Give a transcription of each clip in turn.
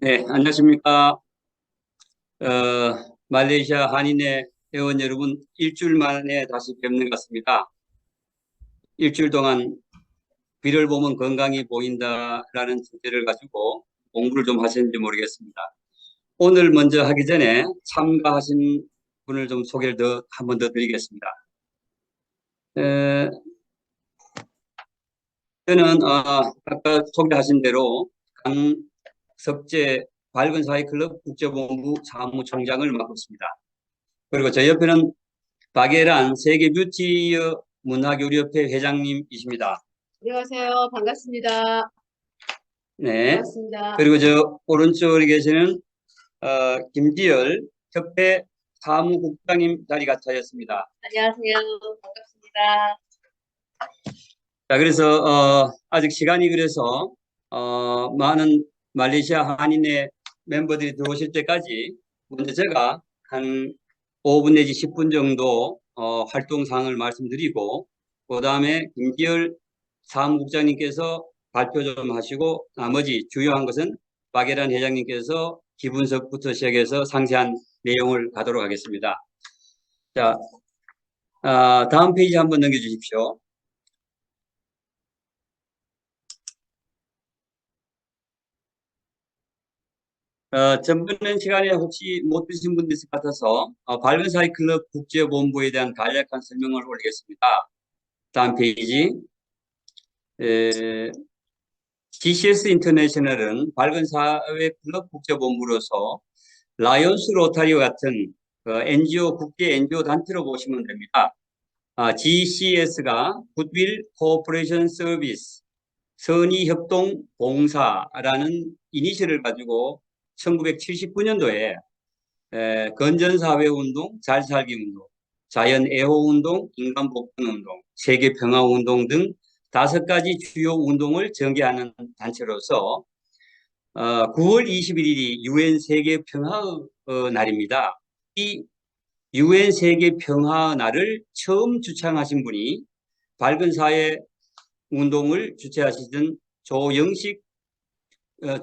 네, 안녕하십니까. 말레이시아 한인회 회원 여러분, 일주일 만에 다시 뵙는 것 같습니다. 일주일 동안 비를 보면 건강이 보인다라는 주제를 가지고 공부를 좀 하셨는지 모르겠습니다. 오늘 먼저 하기 전에 참가하신 분을 좀 소개를 한 번 더 드리겠습니다. 에, 저는 아까 소개하신 대로 강석재 밝은 사회 클럽 국제본부 사무총장을 맡고 있습니다. 그리고 저 옆에는 박예란 세계 뷰티 문화교류협회 회장님이십니다. 안녕하세요. 반갑습니다. 네. 반갑습니다. 그리고 저 오른쪽에 계시는 김지열 협회 사무국장님 자리가 차였습니다. 안녕하세요. 반갑습니다. 자, 그래서 아직 시간이 그래서 많은 말레이시아 한인회 멤버들이 들어오실 때까지 먼저 제가 한 5분 내지 10분 정도 활동 사항을 말씀드리고 그 다음에 김기열 사무국장님께서 발표 좀 하시고 나머지 주요한 것은 박예란 회장님께서 기분석부터 시작해서 상세한 내용을 가도록 하겠습니다. 자, 다음 페이지 한번 넘겨주십시오. 전번 시간에 혹시 못 드신 분들 있을 것 같아서 밝은 사회 클럽 국제본부에 대한 간략한 설명을 올리겠습니다. 다음 페이지. GCS 인터내셔널은 밝은 사회 클럽 국제본부로서 라이온스 로타리와 같은 NGO, 국제 NGO 단체로 보시면 됩니다. GCS가 굿윌 코퍼레이션 서비스, 선의협동 봉사라는 이니셜을 가지고 1979년도에 건전사회운동, 잘살기운동, 자연애호운동, 인간복권운동, 세계평화운동 등 5가지 주요 운동을 전개하는 단체로서 9월 21일이 UN 세계평화의 날입니다. 이 UN 세계평화 날을 처음 주창하신 분이 밝은 사회 운동을 주최하시던 조영식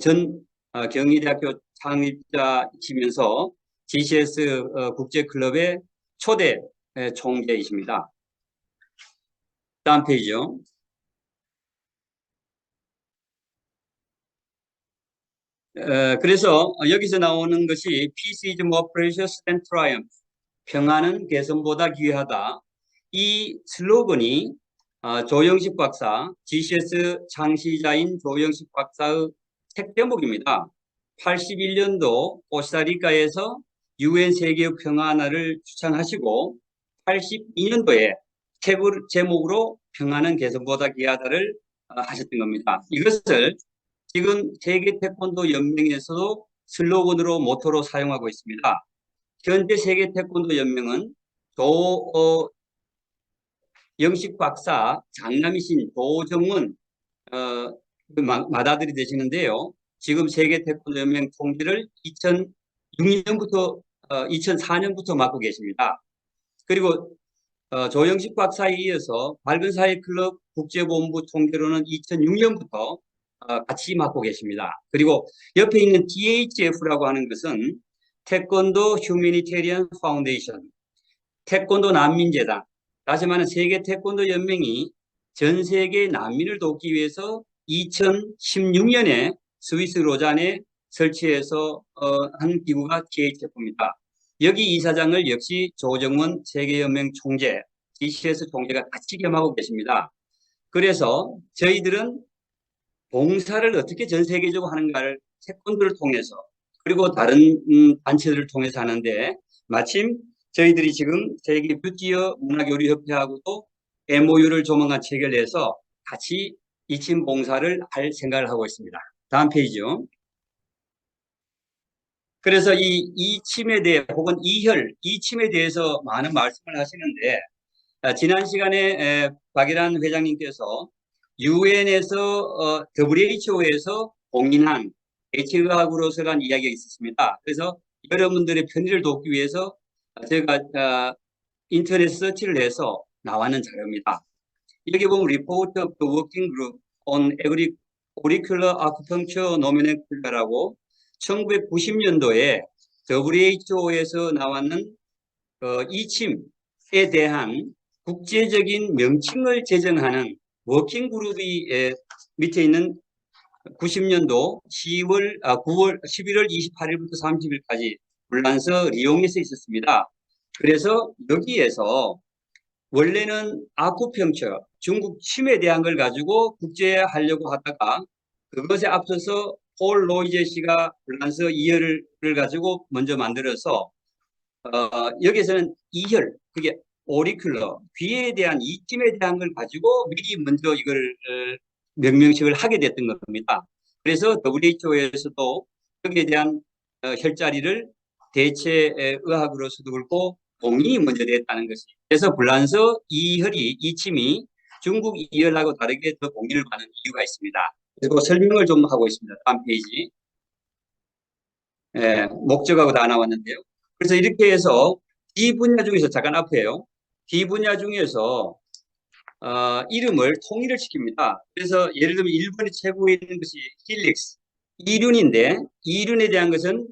전 경희대학교 창립자이시면서 GCS 국제클럽의 초대 총재이십니다. 다음 페이지요. 그래서 여기서 나오는 것이 Peace is more precious than triumph. 평화는 개선보다 귀하다. 이 슬로건이 조영식 박사, GCS 창시자인 조영식 박사의 책 제목입니다. 81년도 코스타리카에서 UN 세계평화날을 주창하시고 82년도에 책 제목으로 평화는 개선보다 귀하다를 하셨던 겁니다. 이것을 지금 세계 태권도 연맹에서도 슬로건으로 모토로 사용하고 있습니다. 현재 세계 태권도 연맹은 영식 박사 장남이신 조정은 맏아들이 되시는데요. 지금 세계 태권도 연맹 총재를 2006년부터 2004년부터 맡고 계십니다. 그리고 조영식 박사에 이어서 밝은 사회 클럽 국제본부 총재로는 2006년부터 같이 맡고 계십니다. 그리고 옆에 있는 THF라고 하는 것은 태권도 휴미니테리언 파운데이션, 태권도 난민재단, 다시 말하면 세계 태권도 연맹이 전 세계 난민을 돕기 위해서 2016년에 스위스 로잔에 설치해서 한 기구가 THF입니다. 여기 이사장을 역시 조정원 세계연맹 총재, GCS 총재가 같이 겸하고 계십니다. 그래서 저희들은 봉사를 어떻게 전 세계적으로 하는가를 태권도를 통해서 그리고 다른 단체들을 통해서 하는데 마침 저희들이 지금 세계 뷰티어 문화교류협회하고도 MOU를 조만간 체결해서 같이 이침 봉사를 할 생각을 하고 있습니다. 다음 페이지요. 그래서 이 침에 대해 혹은 이침에 대해서 많은 말씀을 하시는데 지난 시간에 박일환 회장님께서 UN에서 WHO에서 공인한 H의학으로서 간 이야기가 있었습니다. 그래서 여러분들의 편의를 돕기 위해서 제가 인터넷 서치를 해서 나왔는 자료입니다. 여기 보면 Report of the Working Group on Auricular Acupuncture Nomenclature라고 1990년도에 WHO에서 나왔는 이침에 대한 국제적인 명칭을 제정하는 워킹 그룹이 밑에 있는 90년도 11월 28일부터 30일까지 불란서 리옹에서 있었습니다. 그래서 여기에서 원래는 아쿠펑처, 중국 침에 대한 걸 가지고 국제하려고 하다가 그것에 앞서서 폴 로이제 씨가 불란서 이혈을 가지고 먼저 만들어서 여기서는 이혈, 그게 오리큘러, 귀에 대한 이침에 대한 걸 가지고 미리 먼저 이걸 명명식을 하게 됐던 겁니다. 그래서 WHO에서도 여기에 대한 혈자리를 대체 의학으로서도 그렇고 공인이 먼저 됐다는 것이. 그래서 불란서 이혈이 이침이 중국 이혈하고 다르게 더 공인을 받는 이유가 있습니다. 그리고 설명을 좀 하고 있습니다. 다음 페이지. 목적하고 다 나왔는데요. 그래서 이렇게 해서 이 분야 중에서 잠깐 앞에요. 이 분야 중에서 이름을 통일을 시킵니다. 그래서 예를 들면 1번에 최고에 있는 것이 힐릭스, 이륜인데 이륜에 대한 것은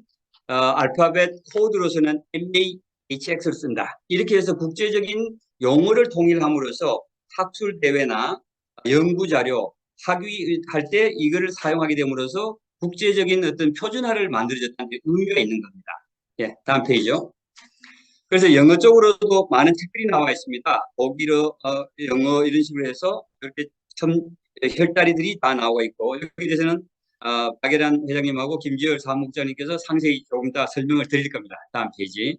알파벳 코드로서는 MAHX를 쓴다. 이렇게 해서 국제적인 용어를 통일함으로써 학술 대회나 연구 자료, 학위할 때 이거를 사용하게 됨으로써 국제적인 어떤 표준화를 만들어졌다는 데 의미가 있는 겁니다. 예, 다음 페이지요. 그래서 영어 쪽으로도 많은 책들이 나와 있습니다. 독일어, 영어 이런 식으로 해서 이렇게 혈다리들이 다 나와 있고 여기 대해서는 박예란 회장님하고 김지열 사무국장님께서 상세히 조금 더 설명을 드릴 겁니다. 다음 페이지.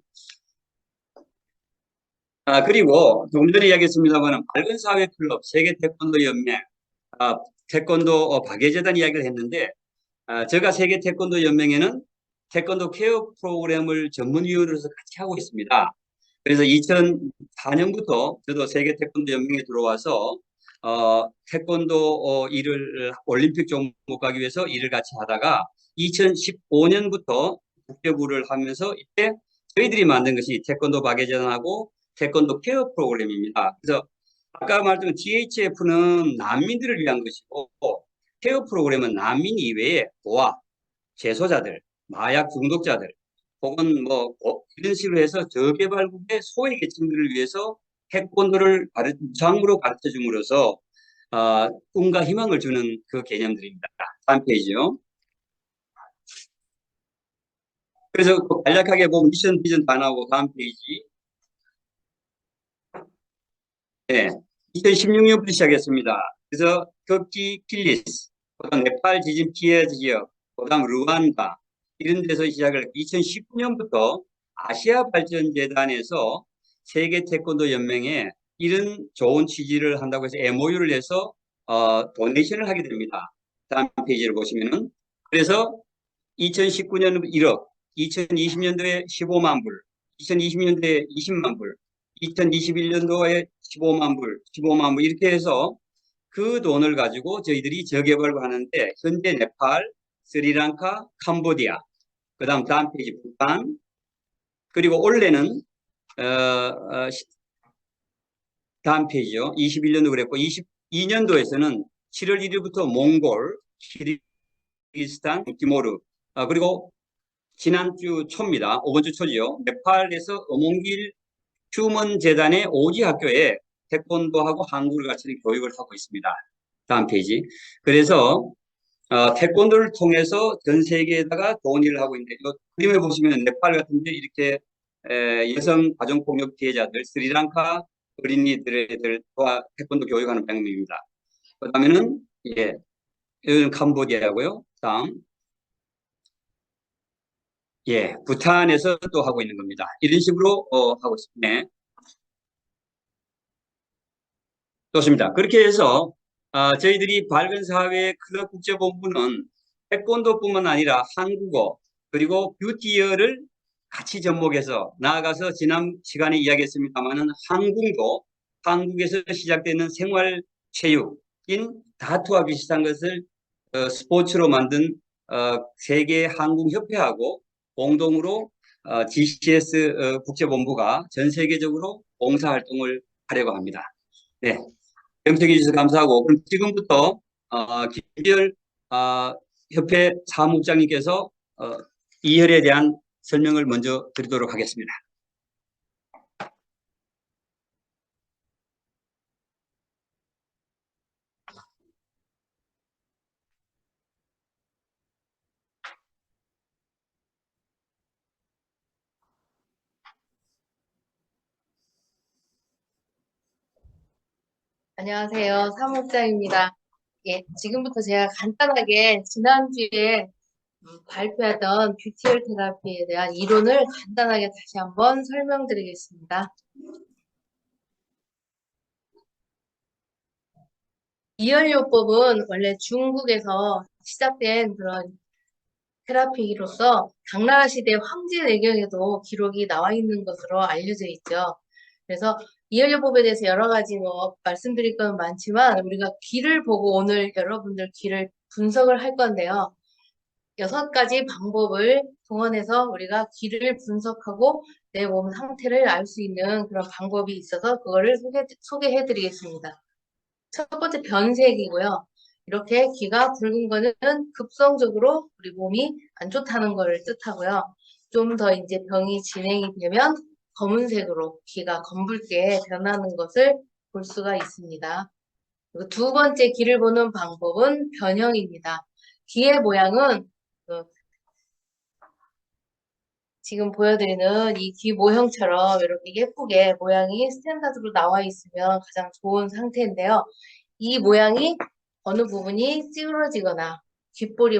그리고 조금 전에 이야기했습니다만 밝은 사회 클럽, 세계 태권도 연맹, 태권도 박예재단 이야기를 했는데 제가 세계 태권도 연맹에는 태권도 케어 프로그램을 전문위원으로서 같이 하고 있습니다. 그래서 2004년부터 저도 세계 태권도 연맹에 들어와서 태권도 일을 올림픽 종목 가기 위해서 일을 같이 하다가 2015년부터 국제부를 하면서 이때 저희들이 만든 것이 태권도 박예재단하고 태권도 케어 프로그램입니다. 그래서 아까 말했던 THF는 난민들을 위한 것이고 케어 프로그램은 난민 이외에 고아, 재소자들, 마약 중독자들 혹은 뭐 이런 식으로 해서 저개발국의 소외 계층들을 위해서 태권도를 무상으로 가르쳐 줌으로써 꿈과 희망을 주는 그 개념들입니다. 다음 페이지요. 그래서 간략하게 보면 미션 비전 다 나오고 다음 페이지. 네, 2016년부터 시작했습니다. 그래서 터키, 킬리스, 그다음 네팔 지진 피해 지역, 그다음 루안다 이런 데서 시작을 2019년부터 아시아 발전재단에서 세계 태권도 연맹에 이런 좋은 취지를 한다고 해서 MOU를 해서 도네이션을 하게 됩니다. 다음 페이지를 보시면은 그래서 2019년 1억, 2020년도에 15만 불, 2020년도에 20만 불, 2021년도에 15만 불, 15만 불 이렇게 해서 그 돈을 가지고 저희들이 저개발을 하는데 현재 네팔, 스리랑카, 캄보디아, 그다음 페이지 부탄, 그리고 올해는 다음 페이지요. 21년도 그랬고 22년도에서는 7월 1일부터 몽골, 키르기스탄, 티모르, 그리고 지난주 초입니다. 5번 주 초지요. 네팔에서 어몽길 휴먼 재단의 오지 학교에 태권도하고 한국을 가르치는 교육을 하고 있습니다. 다음 페이지. 그래서 태권도를 통해서 전 세계에다가 좋은 일을 하고 있는데 이 그림에 보시면 네팔 같은데 이렇게 여성 가정폭력 피해자들, 스리랑카 어린이들과 태권도 교육하는 방법입니다. 그 다음에는 여기는 캄보디아고요. 다음 부탄에서 또 하고 있는 겁니다. 이런 식으로 하고 있습니다. 네. 좋습니다. 그렇게 해서 저희들이 밝은 사회 클럽 국제본부는 태권도뿐만 아니라 한국어 그리고 뷰티어를 같이 접목해서 나아가서 지난 시간에 이야기했습니다만은 항공도 한국에서 시작되는 생활체육인 다트와 비슷한 것을 스포츠로 만든 세계 항공협회하고 공동으로 GCS 국제본부가 전 세계적으로 봉사활동을 하려고 합니다. 네, 영청해 주셔서 감사하고 그럼 지금부터 김지열 협회 사무국장님께서 이혈에 대한 설명을 먼저 드리도록 하겠습니다. 안녕하세요. 사무국장입니다. 예, 지금부터 제가 간단하게 지난주에 발표했던 뷰티얼 테라피에 대한 이론을 간단하게 다시 한번 설명드리겠습니다. 이혈요법은 원래 중국에서 시작된 그런 테라피로서 당나라 시대 황제 내경에도 기록이 나와 있는 것으로 알려져 있죠. 그래서 이혈요법에 대해서 여러 가지 말씀드릴 건 많지만 우리가 귀를 보고 오늘 여러분들 귀를 분석을 할 건데요. 6가지 방법을 동원해서 우리가 귀를 분석하고 내 몸 상태를 알 수 있는 그런 방법이 있어서 그거를 소개해 드리겠습니다. 첫 번째 변색이고요. 이렇게 귀가 붉은 거는 급성적으로 우리 몸이 안 좋다는 걸 뜻하고요. 좀 더 이제 병이 진행이 되면 검은색으로 귀가 검붉게 변하는 것을 볼 수가 있습니다. 그리고 두 번째 귀를 보는 방법은 변형입니다. 귀의 모양은 지금 보여드리는 이 귀 모형처럼 이렇게 예쁘게 모양이 스탠다드로 나와 있으면 가장 좋은 상태인데요. 이 모양이 어느 부분이 찌그러지거나 귓볼이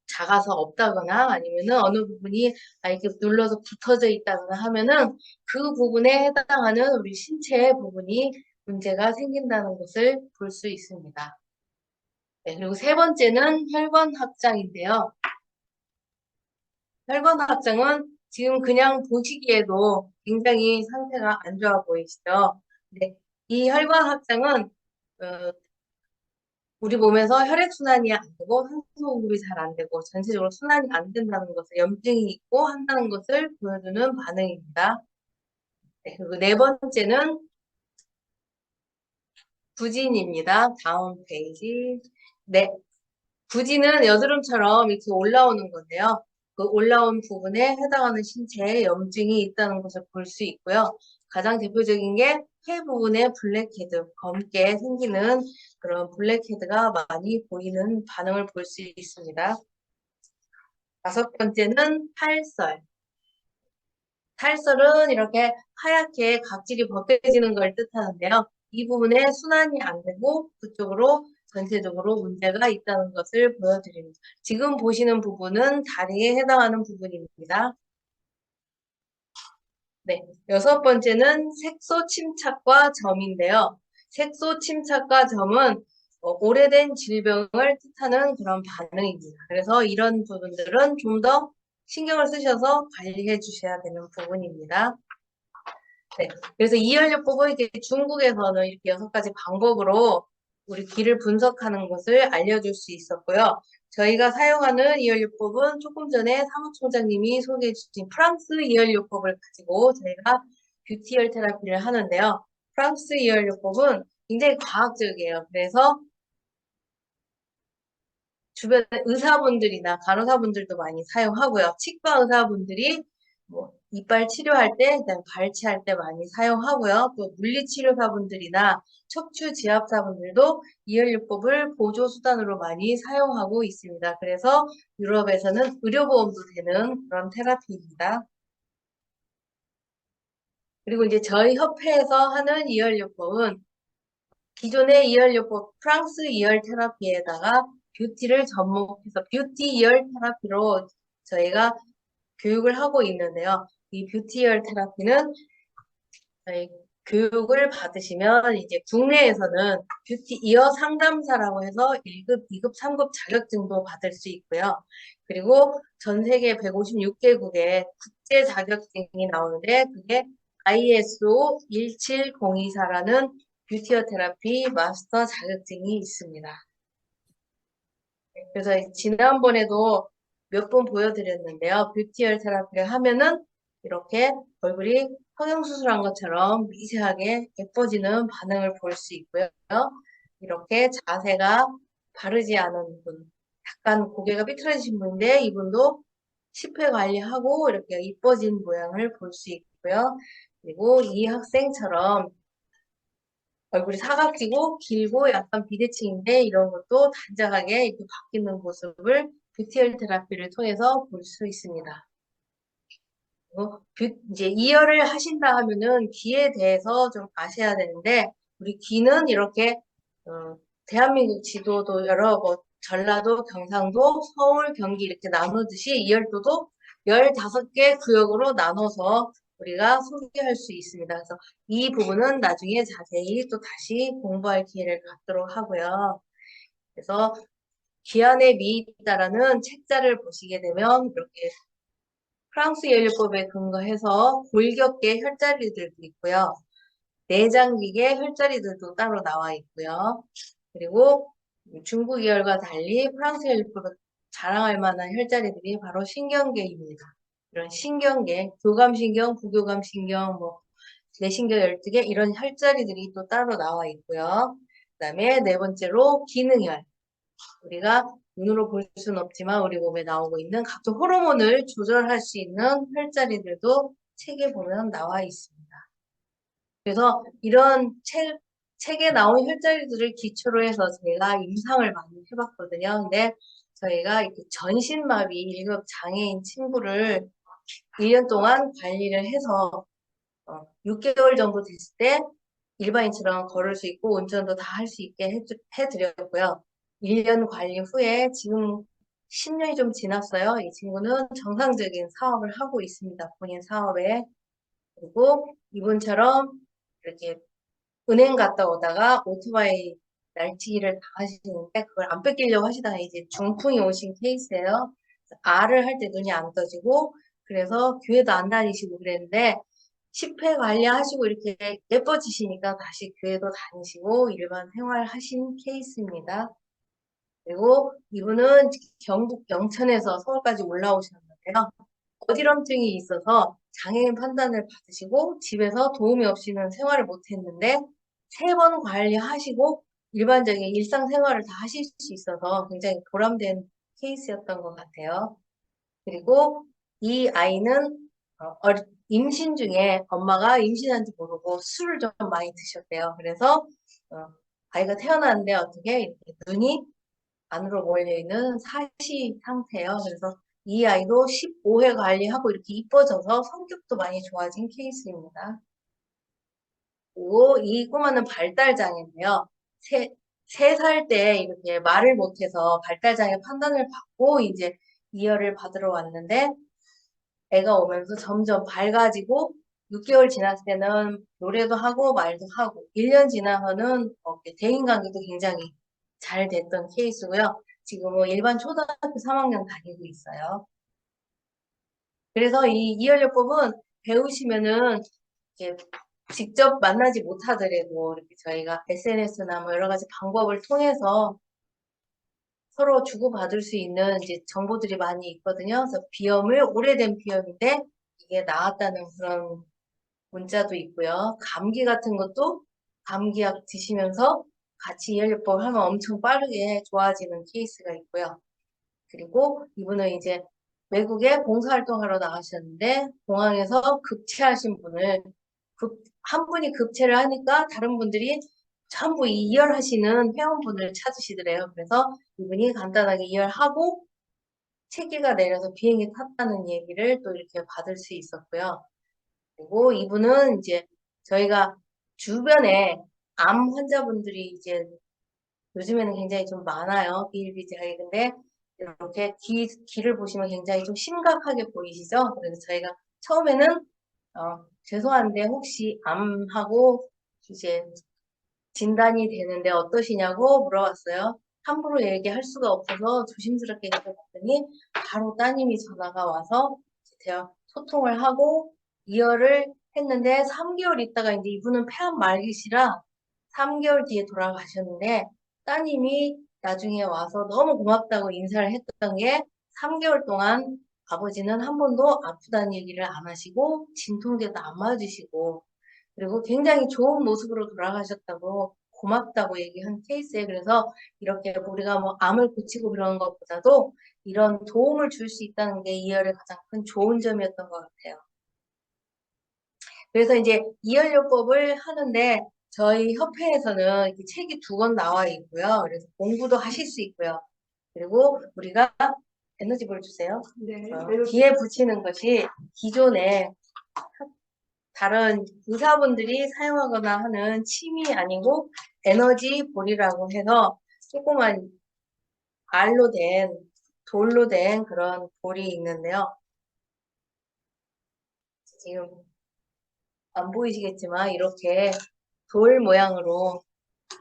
작아서 없다거나 아니면은 어느 부분이 이렇게 눌러서 붙어져 있다거나 하면은 그 부분에 해당하는 우리 신체의 부분이 문제가 생긴다는 것을 볼 수 있습니다. 네, 그리고 세 번째는 혈관 확장인데요. 혈관 확장은 지금 그냥 보시기에도 굉장히 상태가 안 좋아 보이시죠? 네, 이 혈관 확장은 우리 몸에서 혈액순환이 안 되고 산소 공급이 잘 안 되고 전체적으로 순환이 안 된다는 것을 염증이 있고 한다는 것을 보여주는 반응입니다. 네, 그리고 네 번째는 부진입니다. 다음 페이지. 네, 부진은 여드름처럼 이렇게 올라오는 건데요. 그 올라온 부분에 해당하는 신체에 염증이 있다는 것을 볼 수 있고요. 가장 대표적인 게 폐 부분에 블랙헤드, 검게 생기는 그런 블랙헤드가 많이 보이는 반응을 볼 수 있습니다. 다섯 번째는 탈설. 탈설은 이렇게 하얗게 각질이 벗겨지는 걸 뜻하는데요. 이 부분에 순환이 안 되고 그쪽으로 전체적으로 문제가 있다는 것을 보여드립니다. 지금 보시는 부분은 다리에 해당하는 부분입니다. 네, 여섯 번째는 색소 침착과 점인데요. 색소 침착과 점은 오래된 질병을 뜻하는 그런 반응입니다. 그래서 이런 부분들은 좀 더 신경을 쓰셔서 관리해 주셔야 되는 부분입니다. 네, 그래서 이혈요법은 이제 중국에서는 이렇게 6가지 방법으로 우리 귀를 분석하는 것을 알려줄 수 있었고요. 저희가 사용하는 이혈요법은 조금 전에 사무총장님이 소개해 주신 프랑스 이혈요법을 가지고 저희가 뷰티열 테라피를 하는데요. 프랑스 이혈요법은 굉장히 과학적이에요. 그래서 주변에 의사분들이나 간호사분들도 많이 사용하고요. 치과 의사분들이 이빨 치료할 때, 그다음에 발치할 때 많이 사용하고요. 또 물리치료사분들이나 척추지압사분들도 이혈요법을 보조수단으로 많이 사용하고 있습니다. 그래서 유럽에서는 의료보험도 되는 그런 테라피입니다. 그리고 이제 저희 협회에서 하는 이혈요법은 기존의 이혈요법 프랑스 이혈 테라피에다가 뷰티를 접목해서 뷰티 이혈 테라피로 저희가 교육을 하고 있는데요. 이 뷰티 이혈 테라피는 저희 교육을 받으시면 이제 국내에서는 뷰티 이어 상담사라고 해서 1급, 2급, 3급 자격증도 받을 수 있고요. 그리고 전 세계 156개국의 국제 자격증이 나오는데 그게 ISO 17024라는 뷰티어 테라피 마스터 자격증이 있습니다. 그래서 지난번에도 몇 번 보여드렸는데요. 뷰티얼 테라피를 하면은 이렇게 얼굴이 성형수술한 것처럼 미세하게 예뻐지는 반응을 볼 수 있고요. 이렇게 자세가 바르지 않은 분, 약간 고개가 삐뚤어지신 분인데 이분도 10회 관리하고 이렇게 이뻐진 모양을 볼 수 있고요. 그리고 이 학생처럼 얼굴이 사각지고 길고 약간 비대칭인데 이런 것도 단정하게 이렇게 바뀌는 모습을 뷰티 테라피를 통해서 볼 수 있습니다. 이제 이열을 하신다 하면은 귀에 대해서 좀 아셔야 되는데 우리 귀는 이렇게 대한민국 지도도 여러 전라도, 경상도, 서울, 경기 이렇게 나누듯이 이열도도 15개 구역으로 나눠서 우리가 소개할 수 있습니다. 그래서 이 부분은 나중에 자세히 또 다시 공부할 기회를 갖도록 하고요. 그래서 귀안의 미있다라는 책자를 보시게 되면 이렇게 프랑스 연료법에 근거해서 골격계 혈자리들도 있고요. 내장기계 혈자리들도 따로 나와 있고요. 그리고 중국 계열과 달리 프랑스 연료법에 자랑할 만한 혈자리들이 바로 신경계입니다. 이런 신경계, 교감신경, 부교감신경, 뇌신경 12개 이런 혈자리들이 또 따로 나와 있고요. 그 다음에 네 번째로 기능혈. 우리가 눈으로 볼 수는 없지만 우리 몸에 나오고 있는 각종 호르몬을 조절할 수 있는 혈자리들도 책에 보면 나와 있습니다. 그래서 이런 책에 나온 혈자리들을 기초로 해서 제가 임상을 많이 해봤거든요. 근데 저희가 이렇게 전신마비 1급 장애인 친구를 1년 동안 관리를 해서 6개월 정도 됐을 때 일반인처럼 걸을 수 있고 운전도 다 할 수 있게 해드렸고요. 1년 관리 후에 지금 10년이 좀 지났어요. 이 친구는 정상적인 사업을 하고 있습니다. 본인 사업에. 그리고 이분처럼 이렇게 은행 갔다 오다가 오토바이 날치기를 당하시는데 그걸 안 뺏기려고 하시다가 이제 중풍이 오신 케이스예요. 알을 할 때 눈이 안 떠지고 그래서 교회도 안 다니시고 그랬는데 10회 관리하시고 이렇게 예뻐지시니까 다시 교회도 다니시고 일반 생활하신 케이스입니다. 그리고 이분은 경북 영천에서 서울까지 올라오셨는데요. 어지럼증이 있어서 장애인 판단을 받으시고 집에서 도움이 없이는 생활을 못했는데 3번 관리하시고 일반적인 일상생활을 다 하실 수 있어서 굉장히 보람된 케이스였던 것 같아요. 그리고 이 아이는 임신 중에 엄마가 임신한지 모르고 술을 좀 많이 드셨대요. 그래서 아이가 태어났는데 어떻게 이렇게 눈이 안으로 몰려있는 사시 상태예요. 그래서 이 아이도 15회 관리하고 이렇게 이뻐져서 성격도 많이 좋아진 케이스입니다. 그리고 이 꼬마는 발달장애인데요. 3살 때 이렇게 말을 못해서 발달장애 판단을 받고 이제 이열을 받으러 왔는데 애가 오면서 점점 밝아지고 6개월 지났을 때는 노래도 하고 말도 하고 1년 지나서는 대인관계도 굉장히 잘 됐던 케이스고요. 지금은 일반 초등학교 3학년 다니고 있어요. 그래서 이 이열요법은 배우시면은 이렇게 직접 만나지 못하더라도 이렇게 저희가 SNS나 여러 가지 방법을 통해서 서로 주고받을 수 있는 이제 정보들이 많이 있거든요. 그래서 비염을 오래된 비염인데 이게 나았다는 그런 문자도 있고요. 감기 같은 것도 감기약 드시면서 같이 이열요법 하면 엄청 빠르게 좋아지는 케이스가 있고요. 그리고 이분은 이제 외국에 봉사활동하러 나가셨는데 공항에서 급체하신 분을 한 분이 급체를 하니까 다른 분들이 전부 이열하시는 회원분을 찾으시더래요. 그래서 이분이 간단하게 이열하고 체기가 내려서 비행기 탔다는 얘기를 또 이렇게 받을 수 있었고요. 그리고 이분은 이제 저희가 주변에 암 환자분들이 이제 요즘에는 굉장히 좀 많아요. 비일비재하게. 근데 이렇게 귀를 보시면 굉장히 좀 심각하게 보이시죠? 그래서 저희가 처음에는 죄송한데 혹시 암하고 이제 진단이 되는데 어떠시냐고 물어봤어요. 함부로 얘기할 수가 없어서 조심스럽게 여쭤봤더니 바로 따님이 전화가 와서 소통을 하고 이열을 했는데 3개월 있다가 이제 이분은 폐암 말기시라 3개월 뒤에 돌아가셨는데 따님이 나중에 와서 너무 고맙다고 인사를 했던 게 3개월 동안 아버지는 한 번도 아프다는 얘기를 안 하시고 진통제도 안 맞으시고 그리고 굉장히 좋은 모습으로 돌아가셨다고 고맙다고 얘기한 케이스에 그래서 이렇게 우리가 뭐 암을 고치고 그런 것보다도 이런 도움을 줄 수 있다는 게 이열의 가장 큰 좋은 점이었던 것 같아요. 그래서 이제 이열요법을 하는데 저희 협회에서는 이렇게 책이 2권 나와 있고요. 그래서 공부도 하실 수 있고요. 그리고 우리가 에너지볼 주세요. 네. 뒤에 붙이는 것이 기존에 다른 의사분들이 사용하거나 하는 침이 아니고 에너지볼이라고 해서 조그만 알로 된 돌로 된 그런 볼이 있는데요. 지금 안 보이시겠지만 이렇게 돌 모양으로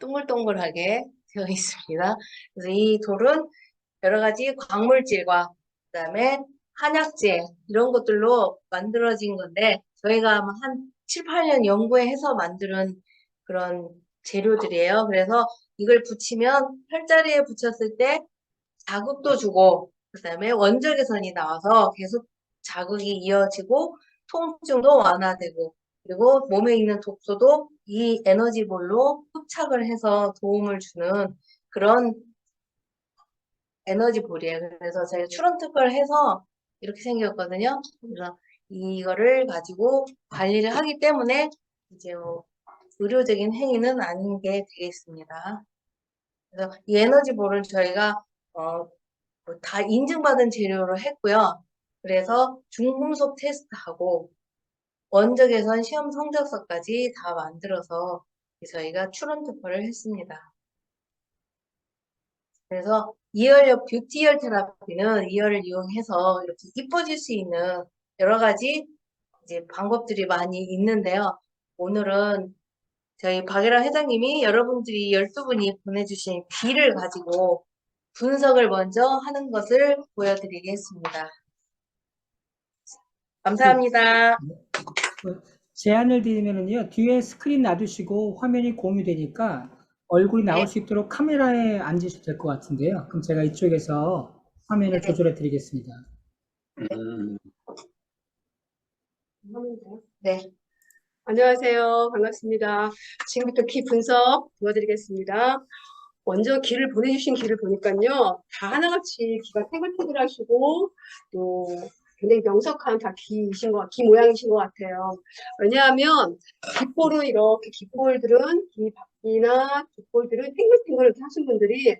동글동글하게 되어 있습니다. 그래서 이 돌은 여러 가지 광물질과 그다음에 한약재 이런 것들로 만들어진 건데 저희가 아마 한 7, 8년 연구해서 만드는 그런 재료들이에요. 그래서 이걸 붙이면 혈자리에 붙였을 때 자극도 주고 그다음에 원적외선이 나와서 계속 자극이 이어지고 통증도 완화되고 그리고 몸에 있는 독소도 이 에너지볼로 흡착을 해서 도움을 주는 그런 에너지볼이에요. 그래서 제가 출원 특허를 해서 이렇게 생겼거든요. 그래서 이거를 가지고 관리를 하기 때문에 이제 뭐 의료적인 행위는 아닌 게 되겠습니다. 그래서 이 에너지볼은 저희가 다 인증받은 재료로 했고요. 그래서 중금속 테스트하고 원적외선 시험 성적서까지 다 만들어서 저희가 출원 특허를 했습니다. 그래서 이열력 뷰티열 테라피는 이열을 이용해서 이렇게 이뻐질 수 있는 여러 가지 이제 방법들이 많이 있는데요. 오늘은 저희 박예라 회장님이 여러분들이 12분이 보내주신 비를 가지고 분석을 먼저 하는 것을 보여드리겠습니다. 감사합니다. 제안을 드리면은요, 뒤에 스크린 놔두시고 화면이 공유되니까 얼굴이 나올 수 있도록 카메라에 앉으셔도 될 것 같은데요. 그럼 제가 이쪽에서 화면을 조절해 드리겠습니다. 네. 안녕하세요. 반갑습니다. 지금부터 키 분석 도와드리겠습니다. 먼저 기를 보내주신 기를 보니까요. 다 하나같이 기가 탱글탱글하시고 또 굉장히 명석한 다 기 모양이신 것 같아요. 왜냐하면 깃볼은 이렇게 깃볼들은 기나 깃볼들은 탱글탱글 이렇게 하신 분들이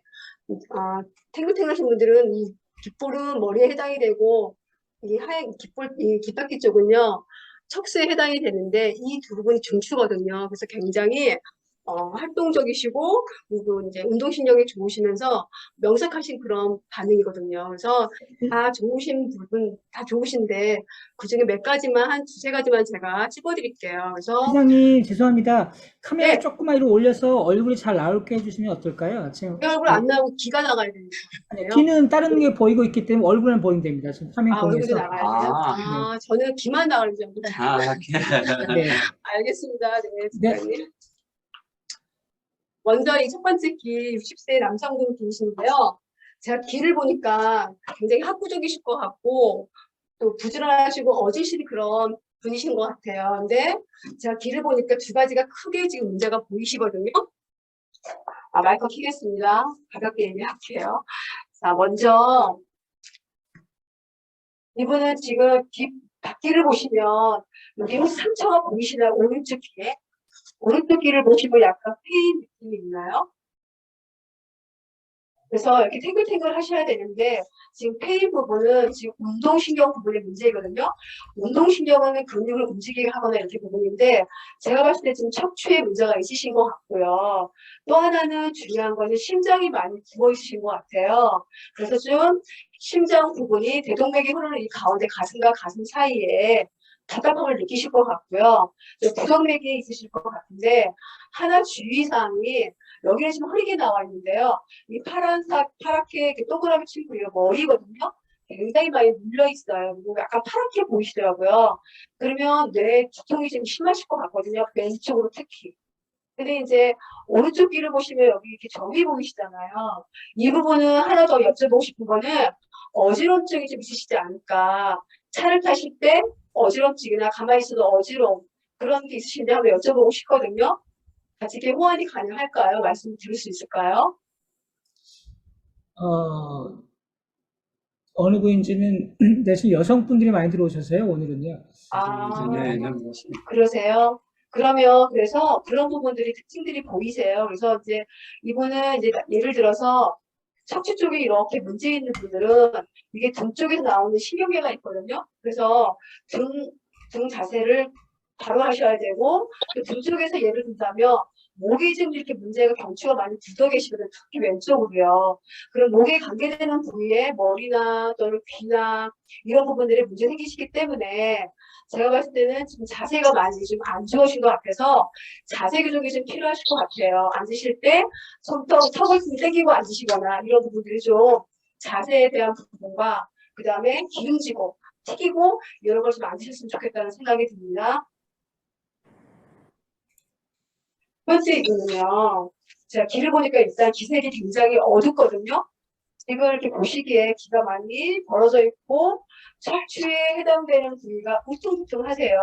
탱글탱글하신 분들은 이 깃볼은 머리에 해당이 되고 이 하얀 깃볼 이 깃바퀴 쪽은요. 척수에 해당이 되는데 이 두 부분이 중추거든요. 그래서 굉장히 활동적이시고 그리고 이제 운동신경이 좋으시면서 명석하신 그런 반응이거든요. 그래서 다 좋으신 부분 다 좋으신데 그중에 몇 가지만 한 2-3가지만 제가 찝어드릴게요. 그래서 회장님 죄송합니다. 카메라 네. 조금만 위로 올려서 얼굴이 잘 나오게 해주시면 어떨까요? 지금 내 얼굴 안 나오고 기가 나가야 되는 거예요. 귀는 다른 게 보이고 있기 때문에 얼굴은 보이면 됩니다. 지금 화면 얼굴이 공유해서. 나가야 돼요? 저는 기만 나가는 줄 알고. 네. 알겠습니다. 네, 네. 부장님. 먼저 이 첫 번째 기 60세 남성분 기이신데요. 제가 기를 보니까 굉장히 학구적이실 것 같고 또 부지런하시고 어지신 그런 분이신 것 같아요. 근데 제가 기를 보니까 2가지가 크게 지금 문제가 보이시거든요. 마이크 켜겠습니다. 가볍게 얘기할게요. 자, 먼저 이분은 지금 뒷기를 보시면 여기 상처가 보이시나요? 오른쪽 귀에? 오른쪽 귀를 보시면 약간 페인 느낌이 있나요? 그래서 이렇게 탱글탱글 하셔야 되는데 지금 페인 부분은 지금 운동신경 부분의 문제거든요. 운동신경은 근육을 움직이게 하거나 이렇게 부분인데 제가 봤을 때 지금 척추에 문제가 있으신 것 같고요. 또 하나는 중요한 거는 심장이 많이 부어 있으신 것 같아요. 그래서 좀 심장 부분이 대동맥이 흐르는 이 가운데 가슴과 가슴 사이에 답답함을 느끼실 것 같고요. 부정맥이 있으실 것 같은데 하나 주의사항이 여기는 지금 흐리게 나와 있는데요. 이 파랗게 이렇게 동그라미 치고 이 머리거든요. 굉장히 많이 눌려 있어요. 그리고 약간 파랗게 보이시더라고요. 그러면 뇌 두통이 좀 심하실 것 같거든요. 왼쪽으로 특히. 근데 이제 오른쪽 귀를 보시면 여기 이렇게 점이 보이시잖아요. 이 부분은 하나 더 여쭤보고 싶은 거는 어지럼증이 좀 있으시지 않을까. 차를 타실 때 어지럼증이나 가만히 있어도 어지러움 그런 게 있으신데 한번 여쭤보고 싶거든요. 같이 이렇게 호환이 가능할까요? 말씀 드릴 수 있을까요? 어느 부인지는 대신 여성분들이 많이 들어오셔서요, 오늘은요. 아, 네, 네, 그렇습니다. 그러세요? 그러면 그래서 그런 부분들이 특징들이 보이세요. 그래서 이제 이분은 이제 예를 들어서 척추 쪽에 이렇게 문제 있는 분들은 이게 등 쪽에서 나오는 신경계가 있거든요. 그래서 등 자세를 바로 하셔야 되고 또 등 쪽에서 예를 든다면 목이 좀 이렇게 문제가 경추가 많이 굳어 계시거든요. 특히 왼쪽으로요. 그럼 목에 관계되는 부위에 머리나 또는 귀나 이런 부분들에 문제 생기시기 때문에 제가 봤을 때는 지금 자세가 많이 좀 안 좋으신 것 같아서 자세 교정이 좀 필요하실 것 같아요. 앉으실 때 턱을 좀 당기고 앉으시거나 이런 부분들이 좀 자세에 대한 부분과 그 다음에 기름지고 튀기고 이런 걸 좀 앉으셨으면 좋겠다는 생각이 듭니다. 첫 번째 이유는요. 제가 귀를 보니까 일단 귀색이 굉장히 어둡거든요. 지금 이렇게 보시기에 귀가 많이 벌어져 있고 척추에 해당되는 부위가 울퉁불퉁하세요.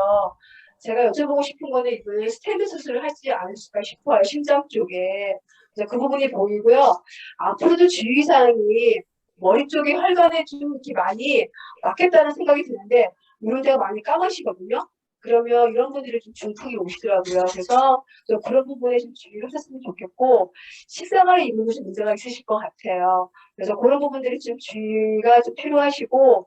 제가 여쭤보고 싶은 거는 이분은 스탠드 수술을 하지 않을까 싶어요. 심장 쪽에. 그래서 그 부분이 보이고요. 앞으로도 주의사항이 머리 쪽에 혈관에 좀 이렇게 많이 막겠다는 생각이 드는데 이런 데가 많이 까마시거든요. 그러면 이런 분들이 좀 중풍이 오시더라고요. 그래서 좀 그런 부분에 좀 주의를 하셨으면 좋겠고 식생활에 이분도 좀 문제가 있으실 것 같아요. 그래서 그런 부분들이 좀 주의가 좀 필요하시고,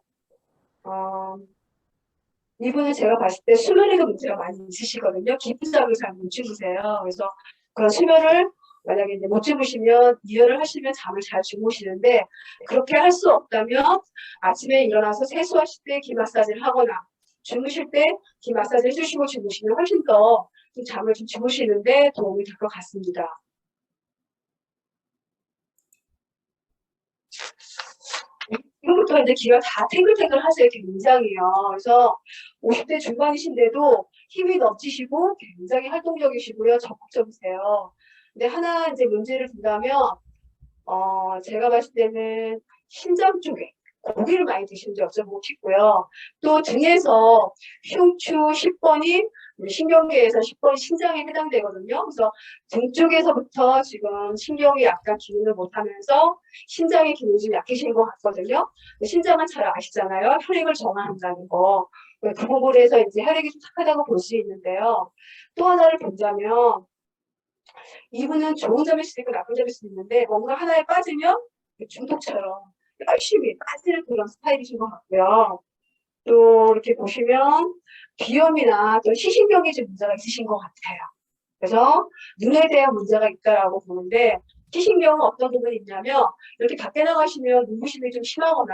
이분은 제가 봤을 때 수면에도 문제가 많이 있으시거든요. 깊은 잠을 잘 못 주무세요. 그래서 그런 수면을 만약에 이제 못 주무시면 이해를 하시면 잠을 잘 주무시는데 그렇게 할 수 없다면 아침에 일어나서 세수하실 때 귀 마사지를 하거나 주무실 때 귀 마사지 해주시고 주무시면 훨씬 더 좀 잠을 좀 주무시는데 도움이 될 것 같습니다. 지금부터 이제 귀가 다 탱글탱글 하세요. 굉장히요. 그래서 50대 중반이신데도 힘이 넘치시고 굉장히 활동적이시고요. 적극적이세요. 근데 하나 이제 문제를 둔다면, 제가 봤을 때는 심장 쪽에 고기를 많이 드시는지 여쭤보고 싶고요. 또 등에서 흉추 10번이 신경계에서 10번이 심장에 해당되거든요. 그래서 등 쪽에서부터 지금 신경이 약간 기능을 못하면서 심장의 기능이 좀 약해진 것 같거든요. 심장은 잘 아시잖아요. 혈액을 정화한다는 거. 그 부분에서 이제 혈액이 좀 착하다고 볼 수 있는데요. 또 하나를 보자면 이분은 좋은 점일 수도 있고 나쁜 점일 수도 있는데 뭔가 하나에 빠지면 중독처럼 열심히 빠지는 그런 스타일이신 것 같고요. 또 이렇게 보시면 비염이나 또 시신경에 좀 문제가 있으신 것 같아요. 그래서 눈에 대한 문제가 있다라고 보는데 시신경은 어떤 부분이 있냐면 이렇게 밖에 나가시면 눈부심이 좀 심하거나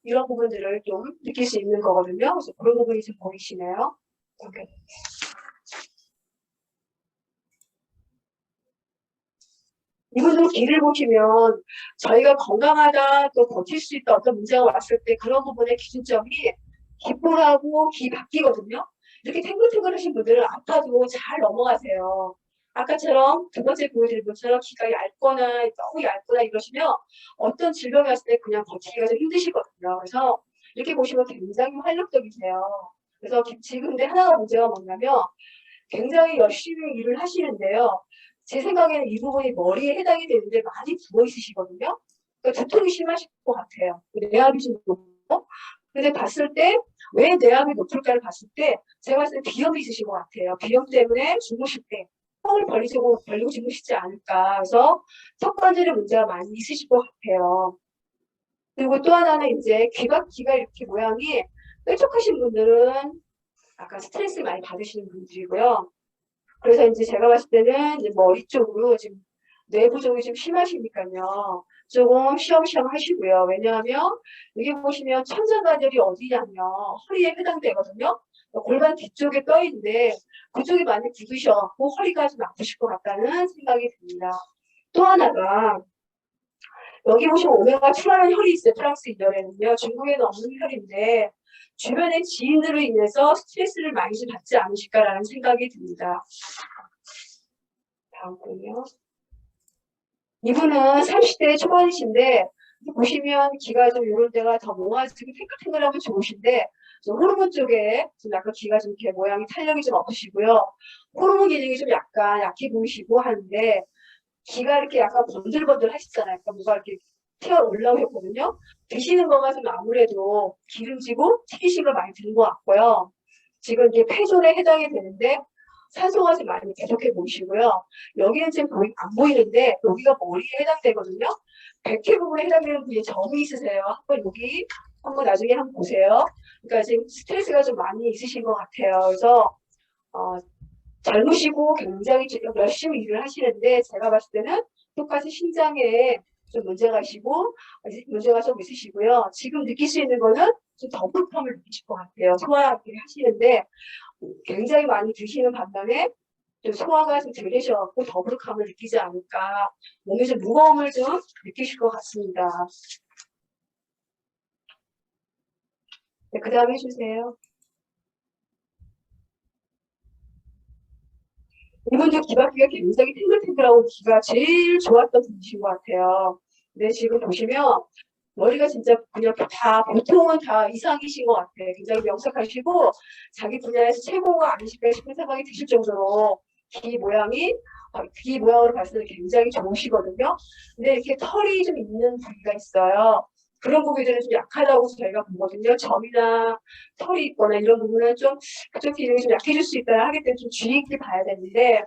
이런 부분들을 좀 느낄 수 있는 거거든요. 그래서 그런 부분이 좀 보이시네요. 이렇게. 이분들 귀를 보시면 저희가 건강하다 또 버틸 수 있다 어떤 문제가 왔을 때 그런 부분의 기준점이 귓볼하고 귀 바뀌거든요. 이렇게 탱글탱글하신 분들은 아파도 잘 넘어가세요. 아까처럼 두 번째 보여드린 것처럼 귀가 얇거나 너무 얇거나 이러시면 어떤 질병이 왔을 때 그냥 버티기가 좀 힘드시거든요. 그래서 이렇게 보시면 굉장히 활력적이세요. 그래서 지금 근데 하나가 문제가 뭐냐면 굉장히 열심히 일을 하시는데요. 제 생각에는 이 부분이 머리에 해당이 되는데 많이 부어 있으시거든요. 그러니까 두통이 심하실 것 같아요. 뇌압이 좀 높고. 근데 봤을 때 왜 뇌압이 높을까를 봤을 때 제가 봤을 때 비염이 있으신 것 같아요. 비염 때문에 주무실 때 턱을 벌리고 주무시지 않을까. 그래서 턱 관절에 문제가 많이 있으실 것 같아요. 그리고 또 하나는 이제 귀가 이렇게 모양이 뾰족하신 분들은 약간 스트레스를 많이 받으시는 분들이고요. 그래서 이제 제가 봤을 때는 이제 머리 쪽으로 지금 뇌부종이 좀 심하시니까요. 조금 쉬엄쉬엄 하시고요. 왜냐하면 여기 보시면 천장관절이 어디냐면 허리에 해당되거든요. 골반 뒤쪽에 떠 있는데 그쪽이 많이 굳으셔갖고 허리가 좀 아프실 것 같다는 생각이 듭니다. 또 하나가 여기 보시면 오메가2라는 혈이 있어요. 프랑스 인연에는요. 중국에는 없는 혈인데 주변의 지인으로 인해서 스트레스를 많이 좀 받지 않으실까라는 생각이 듭니다. 다음 분이요. 이분은 30대 초반이신데 보시면 귀가 좀 이런 데가 더 모아지고 탱글탱글하면 좋으신데 호르몬 쪽에 좀 약간 귀가 좀 이렇게 모양이 탄력이 좀 없으시고요. 호르몬 기능이 좀 약간 약해 보이시고 하는데 귀가 이렇게 약간 번들번들 하시잖아요. 약간 뭐가 이렇게 튀어 올라오셨거든요. 드시는 거가 좀 아무래도 기름지고 튀기신 걸 많이 드는 것 같고요. 지금 이게 폐졸에 해당이 되는데 산소가 좀 많이 부족해 보이시고요. 여기는 지금 안 보이는데 여기가 머리에 해당되거든요. 백회 부분에 해당되는 부위에 점이 있으세요. 한번 나중에 한번 보세요. 그러니까 지금 스트레스가 좀 많이 있으신 것 같아요. 그래서 젊으시고 굉장히 열심히 일을 하시는데 제가 봤을 때는 똑같이 신장에 좀 문제가 좀 있으시고요. 지금 느낄 수 있는 거는 좀 더부룩함을 느끼실 것 같아요. 소화를 하시는데 굉장히 많이 드시는 반면에 좀 소화가 좀 덜 되셔갖고 더부룩함을 느끼지 않을까. 몸에 좀 무거움을 좀 느끼실 것 같습니다. 네, 그 다음에 해주세요. 이분도 귀가 굉장히 탱글탱글하고 귀가 제일 좋았던 분이신 것 같아요. 근데 지금 보시면 머리가 진짜 그냥 다 보통은 다 이상이신 것 같아요. 굉장히 명석하시고 자기 분야에서 최고가 아니실까 싶은 생각이 드실 정도로 귀 모양으로 봤을 때 굉장히 좋으시거든요. 근데 이렇게 털이 좀 있는 부위가 있어요. 그런 부위들은 좀 약하다고 저희가 보거든요. 점이나 털이 있거나 이런 부분은 좀 그쪽 기능이 좀 약해질 수 있다 하기 때문에 좀 주의 있게 봐야 되는데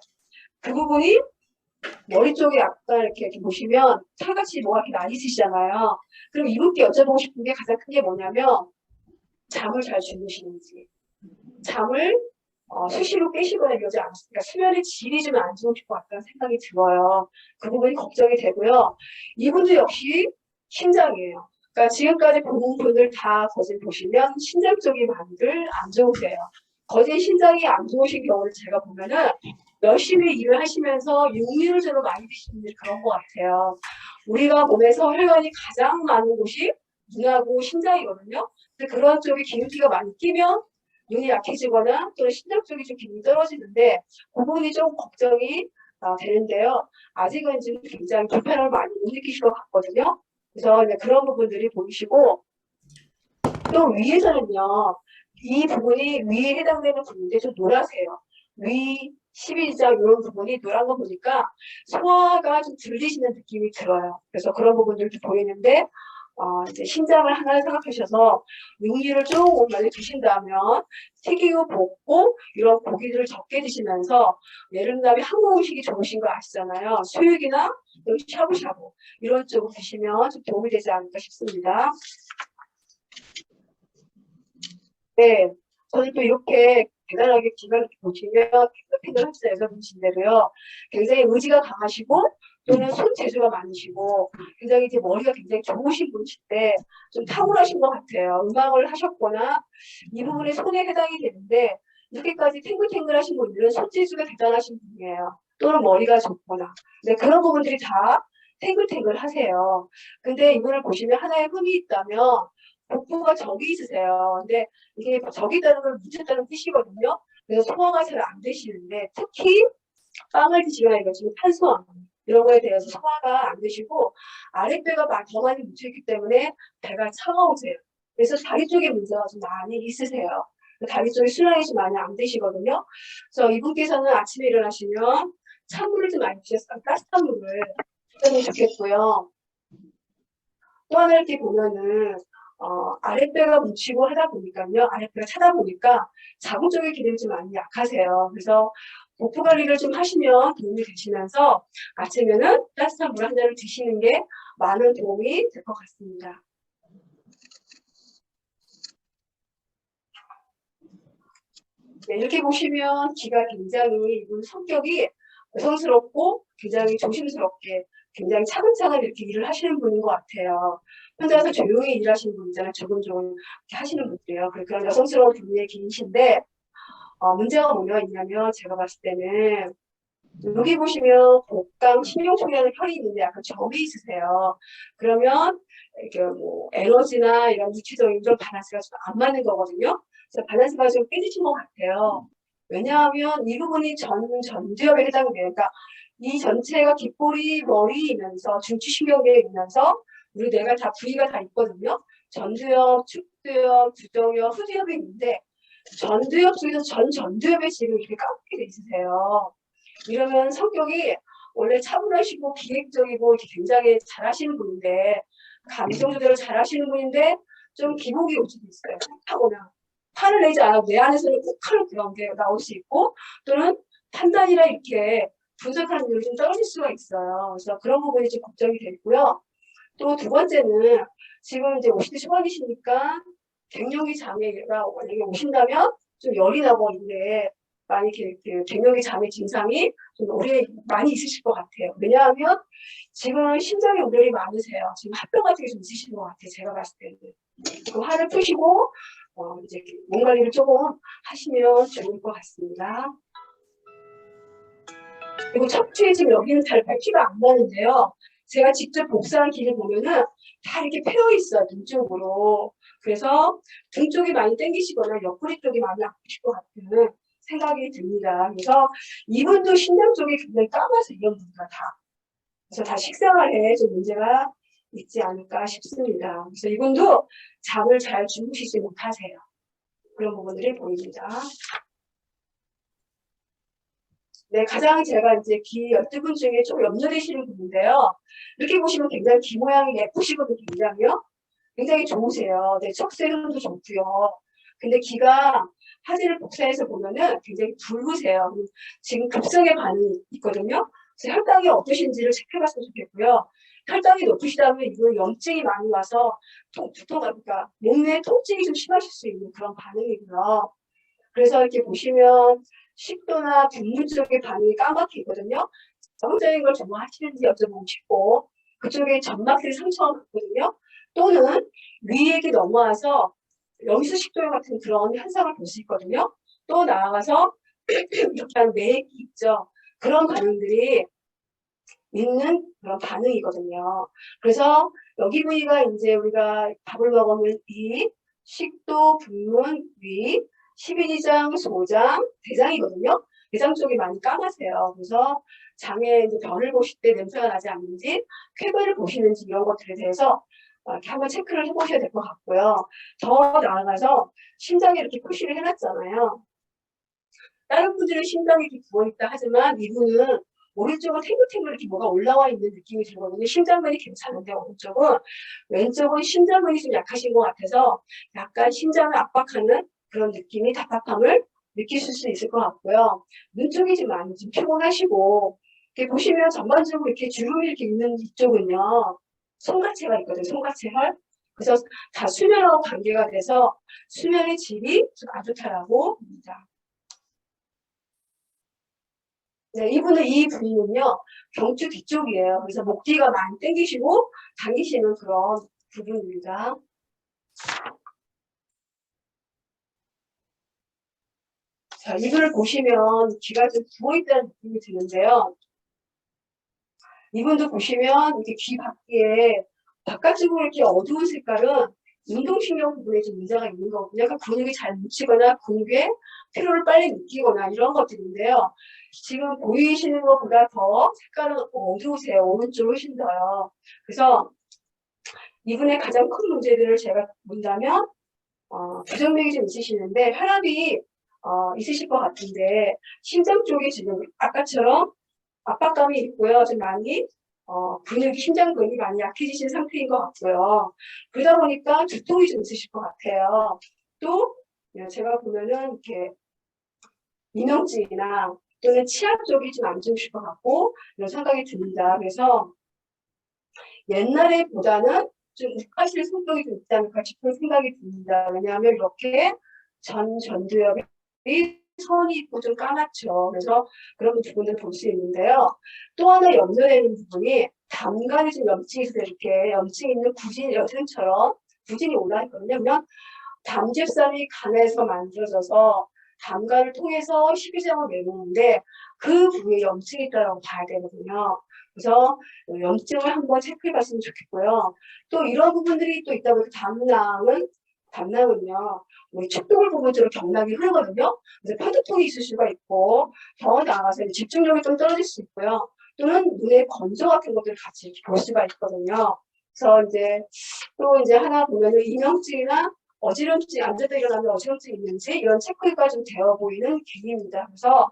그 부분이 머리 쪽에 약간 이렇게 보시면 털같이 뭐가 이렇게 많이 있으시잖아요. 그럼 이분께 여쭤보고 싶은 게 가장 큰 게 뭐냐면 잠을 잘 주무시는지 잠을 수시로 깨시거나 이러지 않습니까? 수면의 질이 좀 안 좋으실 것 같다는 생각이 들어요. 그 부분이 걱정이 되고요. 이분도 역시 신장이에요. 그러니까 지금까지 본 분들 다 거진 보시면 신장 쪽이 많이들 안 좋으세요. 거진 신장이 안 좋으신 경우를 제가 보면은 열심히 일을 하시면서 육류를 주로 많이 드시는 그런 것 같아요. 우리가 몸에서 혈관이 가장 많은 곳이 눈하고 신장이거든요. 근데 그런 쪽에 기름기가 많이 끼면 눈이 약해지거나 또는 신장 쪽이 좀 기능이 떨어지는데 그 부분이 좀 걱정이 되는데요. 아직은 지금 굉장히 불편함을 많이 못 느끼실 것 같거든요. 그래서 이제 그런 부분들이 보이시고 또 위에서는요. 이 부분이 위에 해당되는 부분인데 좀 노랗세요. 위 12장 이런 부분이 노란 거 보니까 소화가 좀 들리시는 느낌이 들어요. 그래서 그런 부분들도 보이는데 이제 신장을 하나 생각하셔서 육류를 조금 많이 드신다면 튀기고 볶고 이런 고기들을 적게 드시면서 예를 들면 한국 음식이 좋으신 거 아시잖아요. 수육이나 샤브샤브 이런 쪽으로 드시면 좀 도움이 되지 않을까 싶습니다. 네, 저는 또 이렇게 대단하게 기가 보시면 탱글탱글하시다 여자분이신데도요. 굉장히 의지가 강하시고 또는 손재주가 많으시고 굉장히 이제 머리가 굉장히 좋으신 분이신데 좀 탁월하신 것 같아요. 음악을 하셨거나 이 부분에 손에 해당이 되는데 이렇게까지 탱글탱글하신 분들은 손재주가 대단하신 분이에요. 또는 머리가 좋거나. 네, 그런 부분들이 다 탱글탱글하세요. 근데 이분을 보시면 하나의 흠이 있다면 복부가 적이 있으세요. 근데 이게 적이 있다는 걸 묻혔다는 뜻이거든요. 그래서 소화가 잘 안 되시는데 특히 빵을 드시거나 이거 지금 탄수화물 이런 거에 대해서 소화가 안 되시고 아랫배가 더 많이 묻혀있기 때문에 배가 차가우세요. 그래서 다리 쪽에 문제가 좀 많이 있으세요. 다리 쪽에 순환이 좀 많이 안 되시거든요. 그래서 이분께서는 아침에 일어나시면 찬물을 좀 많이 드셨어요. 따뜻한 물을 드시면 좋겠고요. 또 하나 이렇게 보면은 아랫배가 묻히고 하다 보니까요. 아랫배가 차다 보니까 자궁 쪽의 기능이 좀 많이 약하세요. 그래서 복부 관리를 좀 하시면 도움이 되시면서 아침에는 따뜻한 물 한 잔을 드시는 게 많은 도움이 될 것 같습니다. 네, 이렇게 보시면 귀가 굉장히 이분 성격이 여성스럽고 굉장히 조심스럽게 굉장히 차근차근 이렇게 일을 하시는 분인 것 같아요. 혼자서 조용히 일하시는 분이잖아요. 조금 하시는 분들이에요. 그런 여성스러운 분의 귀이신데 문제가 뭐가 있냐면 제가 봤을 때는 여기 보시면 복강 신경총이라는 혈이 있는데 약간 점이 있으세요. 그러면 이렇게 뭐 에너지나 이런 물질적인 좀 밸런스가 좀 안 맞는 거거든요. 그래서 밸런스가 좀 깨지신 것 같아요. 왜냐하면 이 부분이 전두엽에 해당돼요. 그러니까 이 전체가 귓볼이 머리이면서 중추신경계에 있면서 우리 뇌가 다 부위가 다 있거든요. 전두엽, 축두엽, 부정엽, 후두엽이 있는데 전두엽 중에서 전두엽에 지금 이렇게 까맣게 돼 있으세요. 이러면 성격이 원래 차분하시고 기획적이고 이렇게 굉장히 잘하시는 분인데 감정 조절을 잘하시는 분인데 좀 기복이 올 수도 있어요. 하거나 화를 내지 않아도 내 안에서는 꼭 하는 그런 게 나올 수 있고 또는 판단이나 이렇게 분석하는 능력이 좀 떨어질 수가 있어요. 그래서 그런 부분이 좀 걱정이 되고요. 또 두 번째는 지금 이제 50대 초반이시니까 갱년기 장애가 만약에 오신다면 좀 열이 나고 이게 많이 이렇게 갱년기 장애 증상이 좀 오래 많이 있으실 것 같아요. 왜냐하면 지금 심장에 우려이 많으세요. 지금 합병 같은 게 좀 있으신 것 같아요. 제가 봤을 때는. 그 화를 푸시고 이제 몸 관리를 조금 하시면 좋을 것 같습니다. 그리고 척추에 지금 여기는 잘 피가 안 나는데요. 제가 직접 복사한 길을 보면은 다 이렇게 패여 있어요. 등 쪽으로. 그래서 등 쪽이 많이 당기시거나 옆구리 쪽이 많이 아프실 것 같은 생각이 듭니다. 그래서 이분도 신장 쪽이 굉장히 까마서 이런 분들 다. 그래서 다 식생활에 좀 문제가 있지 않을까 싶습니다. 그래서 이분도 잠을 잘 주무시지 못하세요. 그런 부분들이 보입니다. 네, 가장 제가 이제 기 12분 중에 좀 염려되시는 분인데요. 이렇게 보시면 굉장히 귀 모양이 예쁘시거든요, 굉장히요. 굉장히 좋으세요. 네, 척쇄름도 좋고요. 근데 귀가 사진을 복사해서 보면은 굉장히 붉으세요. 지금 급성의 반응이 있거든요. 그래서 혈당이 어떠신지를 체크해봤으면 좋겠고요. 혈당이 높으시다면 이건 염증이 많이 와서 그러니까 몸에 통증이 좀 심하실 수 있는 그런 반응이고요. 그래서 이렇게 보시면 식도나 분무 쪽의 반응이 까맣게 있거든요. 정상적인 걸 정말 하시는지 여쭤보고 싶고 그쪽에 점막들이 상처가 많거든요. 또는 위액이 넘어와서 여기서 식도염 같은 그런 현상을 볼 수 있거든요. 또 나아가서 이렇게 하는 매액이 있죠. 그런 반응들이 있는 그런 반응이거든요. 그래서 여기 부위가 이제 우리가 밥을 먹으면 이 식도, 분문, 위, 12지장, 소장, 대장이거든요. 대장 쪽이 많이 까마세요. 그래서 장에 이제 변을 보실 때 냄새가 나지 않는지, 쾌변을 보시는지 이런 것들에 대해서 이렇게 한번 체크를 해보셔야 될 것 같고요. 더 나아가서 심장에 이렇게 표시를 해놨잖아요. 다른 분들은 심장이 이렇게 부어있다 하지만 이분은 오른쪽은 탱글탱글 이렇게 뭐가 올라와 있는 느낌이 들거든요. 심장근이 괜찮은데 왼쪽은 심장근이 좀 약하신 것 같아서 약간 심장을 압박하는 그런 느낌이 답답함을 느끼실 수 있을 것 같고요. 눈 쪽이 좀 많이 좀 피곤하시고 이렇게 보시면 전반적으로 이렇게 주름이 이렇게 있는 이쪽은요. 손가체가 있거든요. 손가체가. 그래서 다 수면하고 관계가 돼서 수면의 질이 좀 안 좋다라고 합니다. 네, 이 부위는요, 경추 뒤쪽이에요. 그래서 목 뒤가 많이 당기시고, 당기시는 그런 부분입니다. 자, 이분을 보시면 귀가 좀 부어있다는 느낌이 드는데요. 이분도 보시면 이렇게 귀 밖에, 바깥쪽으로 이렇게 어두운 색깔은 운동신경 부분에 좀 문제가 있는 거거든요. 그러니까 근육이 잘 묻히거나 근육에 피로를 빨리 느끼거나 이런 것들인데요. 지금 보이시는 것보다 더 색깔은 어두우세요. 오른쪽이 훨씬 더요. 그래서 이분의 가장 큰 문제들을 제가 본다면 부정맥이 좀 있으시는데 혈압이 있으실 것 같은데 심장 쪽에 지금 아까처럼 압박감이 있고요. 좀 많이 근육이 심장근이 많이 약해지신 상태인 것 같고요. 그러다 보니까 두통이 좀 있으실 것 같아요. 또 제가 보면은 이렇게 이명증이나 또는 치아 쪽이 좀 안 좋으실 것 같고 이런 생각이 듭니다. 그래서 옛날에 보다는 좀 욱하실 성격이 좀 있지 않을까 싶은 생각이 듭니다. 왜냐하면 이렇게 전두엽이 선이 있고 좀 까맣죠. 그래서 그런 부분을 볼 수 있는데요. 또 하나 염려되는 부분이 담간에 좀 염증이 있어서 이렇게 염증 있는 구진 여드름처럼 구진이 올라있거든요. 그러면 담즙살이 간에서 만들어져서 담간을 통해서 식이장을 내놓는데 그 부위에 염증이 있다고 봐야 되거든요. 그래서 염증을 한번 체크해 봤으면 좋겠고요. 또 이런 부분들이 또 있다 보니까 담낭은요, 우리 축동을 부분적으로 경락이 흐르거든요. 그래서 편두통이 있을 수가 있고, 더 나아가서 집중력이 좀 떨어질 수 있고요. 또는 눈에 건조 같은 것들을 같이 이렇게 볼 수가 있거든요. 그래서 이제 또 이제 하나 보면은 이명증이나 어지럼증, 앉아서 일어나면 어지럼증이 있는지 이런 체크가 좀 되어 보이는 기입니다. 그래서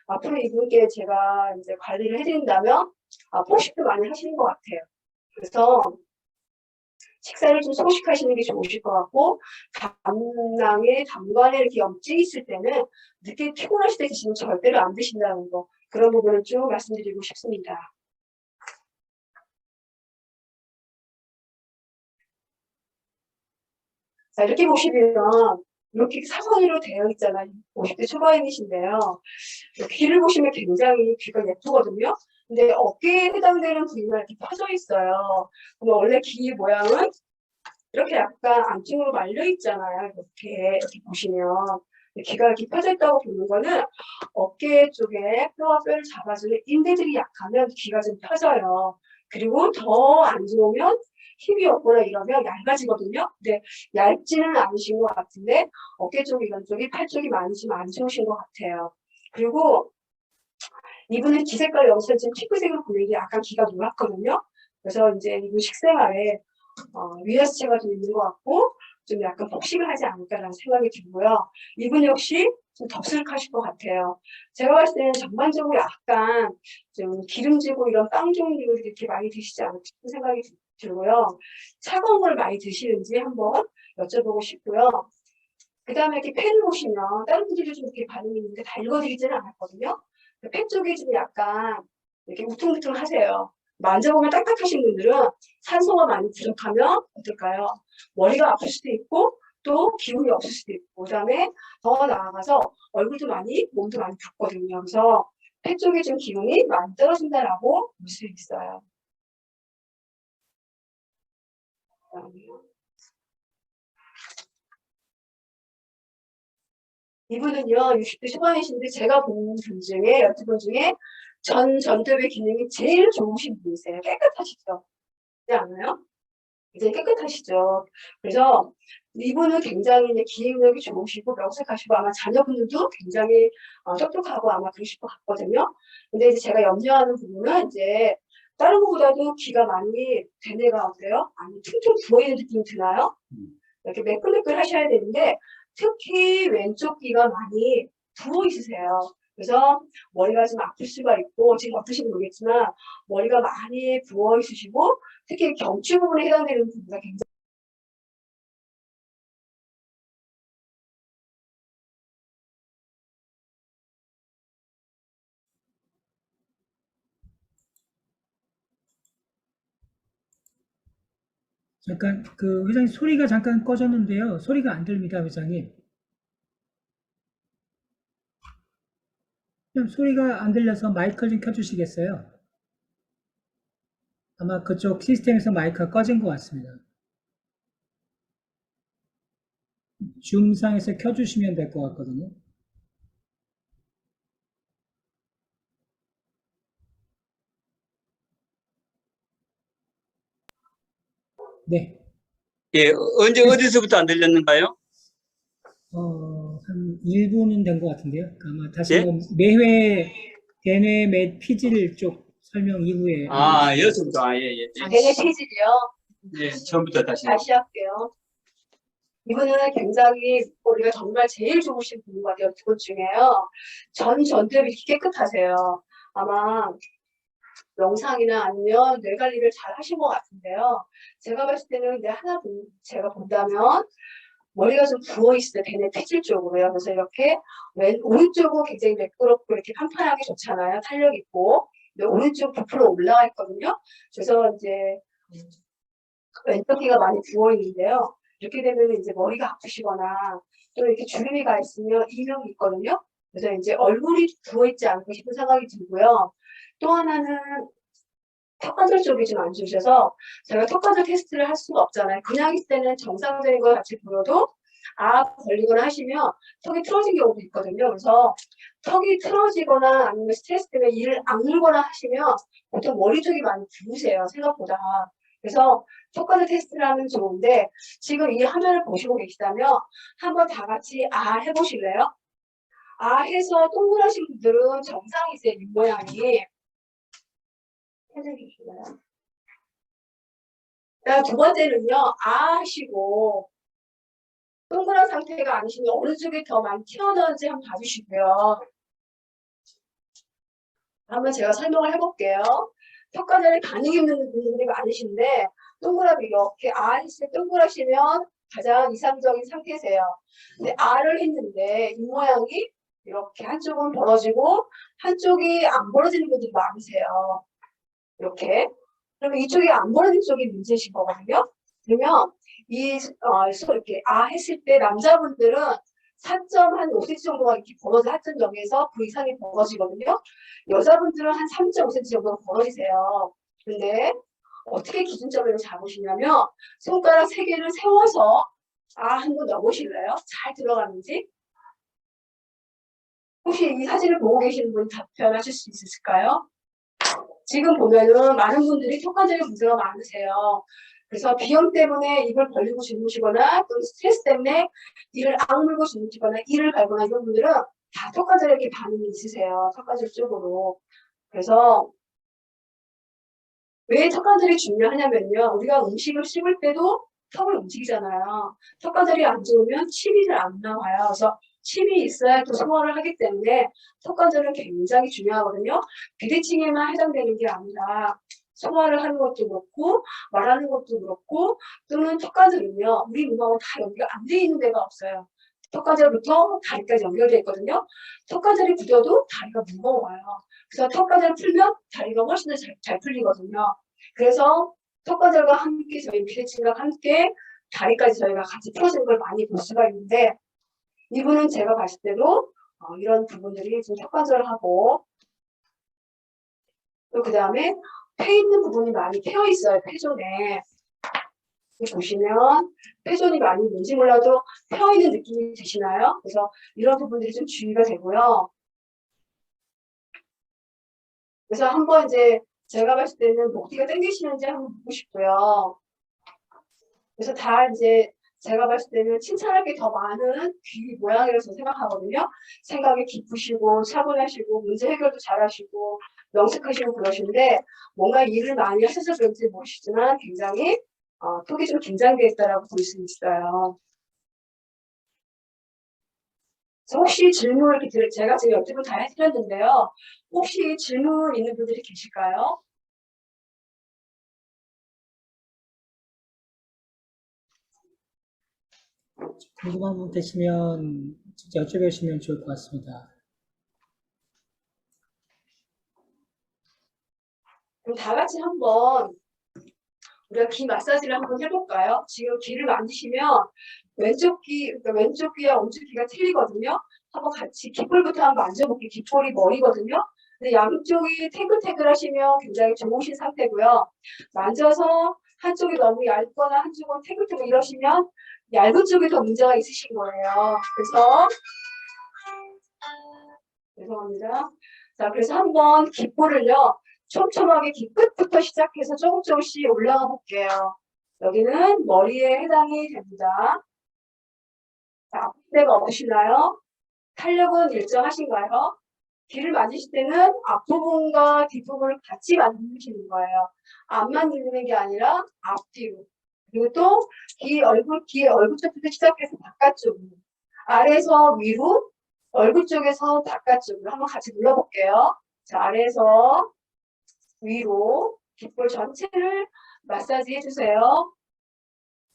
앞으로 이분께 제가 이제 관리를 해드린다면 포식도 많이 하시는 것 같아요. 그래서 식사를 좀 소식하시는 게 좋으실 것 같고, 담관에 이렇게 염증이 있을 때는 늦게 피곤하실 때 드시면 절대로 안 드신다는 거, 그런 부분을 쭉 말씀드리고 싶습니다. 자, 이렇게 보시면 이렇게 사선으로 되어 있잖아요. 50대 초반이신데요. 귀를 보시면 굉장히 귀가 예쁘거든요. 근데 어깨에 해당되는 부위가 이렇게 펴져 있어요. 그럼 원래 귀 모양은 이렇게 약간 안쪽으로 말려 있잖아요. 이렇게 보시면. 귀가 이렇게 펴져 있다고 보는 거는 어깨 쪽에 뼈와 뼈를 잡아주는 인대들이 약하면 귀가 좀 펴져요. 그리고 더 안 좋으면 힘이 없거나 이러면 얇아지거든요. 근데 얇지는 않으신 것 같은데 어깨 쪽 이런 쪽이 팔 쪽이 많으시면 안 좋으신 것 같아요. 그리고 이분은 귀 색깔 여기서 지금 피부색으로 보이게 약간 귀가 노랗거든요. 그래서 이제 이분 식생활에 위아스체가 좀 있는 것 같고 좀 약간 폭식을 하지 않을까라는 생각이 들고요. 이분 역시 좀 덥수룩하실 것 같아요. 제가 봤을 때는 전반적으로 약간 좀 기름지고 이런 빵 종류를 이렇게 많이 드시지 않을까 싶은 생각이 들고요. 차가운 걸 많이 드시는지 한번 여쭤보고 싶고요. 그 다음에 이렇게 펜을 보시면 다른 분들도 좀 이렇게 반응이 있는데 다 읽어드리지는 않았거든요. 펜 쪽이 좀 약간 이렇게 우퉁우퉁 하세요. 만져보면 딱딱하신 분들은 산소가 많이 부족하면 어떨까요? 머리가 아플 수도 있고 또 기운이 없을 수도 있고 그 다음에 더 나아가서 얼굴도 많이 몸도 많이 붓거든요. 그래서 폐 쪽에 좀 기운이 많이 떨어진다라고 볼 수 있어요. 이분은요 60대 초반이신데 제가 본 분 중에 12분 중에 전두엽의 기능이 제일 좋으신 분이세요. 깨끗하시죠? 그렇지 않아요? 굉장히 깨끗하시죠. 그래서 이분은 굉장히 기억력이 좋으시고 명색하시고 아마 자녀분들도 굉장히 똑똑하고 아마 그러실 것 같거든요. 근데 이제 제가 염려하는 부분은 이제 다른 것보다도 귀가 많이 대뇌가 어때요? 아니 퉁퉁 부어있는 느낌이 드나요? 이렇게 매끌매끌 하셔야 되는데 특히 왼쪽 귀가 많이 부어 있으세요. 그래서 머리가 좀 아플 수가 있고 지금 어떠신지 모르겠지만 머리가 많이 부어 있으시고 특히 경추 부분에 해당되는 부분가 굉장히 잠깐 그 회장님 소리가 잠깐 꺼졌는데요. 소리가 안 들립니다, 회장님. 좀 소리가 안 들려서 마이크를 좀 켜주시겠어요? 아마 그쪽 시스템에서 마이크가 꺼진 것 같습니다. 줌상에서 켜주시면 될 것 같거든요. 네. 예, 언제 어디서부터 안 들렸는가요? 한 1분은 된 것 같은데요. 아마 다시 예? 뭐 매회 대뇌 매 피질 쪽 설명 이후에 여기서부터 예, 예, 예. 대뇌 피질이요. 예, 처음부터 다시. 다시 할게요. 이분은 굉장히 머리가 정말 제일 좋으신 분인 것 같아요. 두 분 중에요. 전두엽이 깨끗하세요. 아마 명상이나 아니면 뇌 관리를 잘 하신 것 같은데요. 제가 봤을 때는 이제 제가 본다면 머리가 좀 부어있어요. 대뇌 피질 쪽으로요. 그래서 이렇게 오른쪽은 굉장히 매끄럽고 이렇게 판판하게 좋잖아요. 탄력 있고. 근데 오른쪽 부풀어 올라와 있거든요. 그래서 이제 왼쪽 귀가 많이 부어있는데요. 이렇게 되면 이제 머리가 아프시거나 또 이렇게 주름이 가 있으면 이명이 있거든요. 그래서 이제 얼굴이 부어있지 않을까 싶은 생각이 들고요. 또 하나는 턱관절 쪽이 좀 안 좋으셔서 제가 턱관절 테스트를 할 수가 없잖아요. 그냥 있을 때는 정상적인 것 같이 보여도 걸리거나 하시면 턱이 틀어진 경우도 있거든요. 그래서 턱이 틀어지거나 아니면 스트레스 때문에 이를 악물거나 하시면 보통 머리 쪽이 많이 부으세요. 생각보다. 그래서 턱관절 테스트를 하면 좋은데 지금 이 화면을 보시고 계시다면 한번 다 같이 해보실래요? 해서 동그라신 분들은 정상이세요. 입모양이. 해주실래요? 그다음 두 번째는요, 아 하시고, 동그란 상태가 아니시면 어느 쪽이 더 많이 튀어나오는지 한번 봐주시고요. 한번 제가 설명을 해볼게요. 턱관절에 반응이 있는 분들이 많으신데, 동그랗게 이렇게 아 했을 때 동그라시면 가장 이상적인 상태세요. 근데 아를 했는데 이 모양이 이렇게 한쪽은 벌어지고 한쪽이 안 벌어지는 분들이 많으세요. 이렇게. 그러면 이쪽이 안 벌어진 쪽이 문제이신 거거든요. 그러면 이렇게 아 했을 때 남자분들은 4.5cm 정도가 이렇게 벌어져 4.0에서 그 이상이 벌어지거든요. 여자분들은 한 3.5cm 정도가 벌어지세요. 근데 어떻게 기준점을 잡으시냐면 손가락 3개를 세워서 아 한번 넣어보실래요? 잘 들어가는지? 혹시 이 사진을 보고 계시는 분 답변하실 수 있으실까요? 지금 보면은 많은 분들이 턱관절에 문제가 많으세요. 그래서 비염 때문에 입을 벌리고 주무시거나 또 스트레스 때문에 이를 악물고 주무시거나 이를 갈거나 이런 분들은 다 턱관절에 이렇게 반응이 있으세요. 턱관절 쪽으로. 그래서 왜 턱관절이 중요하냐면요. 우리가 음식을 씹을 때도 턱을 움직이잖아요. 턱관절이 안 좋으면 침이 잘 안 나와요. 그래서 침이 있어야 또 소화를 하기 때문에 턱관절은 굉장히 중요하거든요. 비대칭에만 해당되는 게 아니라 소화를 하는 것도 그렇고 말하는 것도 그렇고 또는 턱관절은요. 우리 몸하고 다 연결 안 돼 있는 데가 없어요. 턱관절부터 다리까지 연결되어 있거든요. 턱관절이 굳어도 다리가 무거워요. 그래서 턱관절을 풀면 다리가 훨씬 더 잘 풀리거든요. 그래서 턱관절과 함께 저희 비대칭과 함께 다리까지 저희가 같이 풀어지는 걸 많이 볼 수가 있는데 이분은 제가 봤을 때도 이런 부분들이 좀 턱관절하고 또 그 다음에 폐 있는 부분이 많이 펴 있어요. 폐존에. 보시면 폐존이 많이 뭔지 몰라도 펴 있는 느낌이 드시나요? 그래서 이런 부분들이 좀 주의가 되고요. 그래서 한번 이제 제가 봤을 때는 목뒤가 당기시는지 한번 보고 싶고요. 그래서 다 이제 제가 봤을 때는 칭찬할 게 더 많은 귀 모양이라서 생각하거든요. 생각이 깊으시고 차분하시고 문제 해결도 잘하시고 명색하시고 그러신데 뭔가 일을 많이 하셔서 그런지 모르시지만 굉장히 턱이 좀 긴장되어 있다라고 볼 수 있어요. 그래서 혹시 질문 이렇게 제가 지금 12분 다 해드렸는데요. 혹시 질문 있는 분들이 계실까요? 궁금한 분 계시면 진짜 여쭤보시면 좋을 것 같습니다. 그럼 다 같이 한번 우리가 귀 마사지를 한번 해볼까요? 지금 귀를 만지시면 왼쪽 귀, 그러니까 왼쪽 귀와 오른쪽 귀가 틀리거든요. 한번 같이 귓볼부터 한번 만져볼게요. 귓볼이 머리거든요. 근데 양쪽이 태글태글하시면 굉장히 좋으신 상태고요. 만져서 한쪽이 너무 얇거나 한쪽은 태글태글 이러시면 얇은 쪽이 더 문제가 있으신 거예요. 그래서 죄송합니다. 자, 그래서 한번 귓볼을요. 촘촘하게 귀 끝부터 시작해서 조금씩 올라가 볼게요. 여기는 머리에 해당이 됩니다. 자, 아픈 데가 없으시나요? 탄력은 일정하신가요? 귀를 만지실 때는 앞부분과 뒷부분을 같이 만지시는 거예요. 앞만 누르는 게 아니라 앞뒤로. 그리고 또 귀 얼굴 쪽부터 시작해서 바깥쪽으로. 아래에서 위로, 얼굴 쪽에서 바깥쪽으로 한번 같이 눌러볼게요. 자, 아래에서 위로 귓볼 전체를 마사지 해주세요.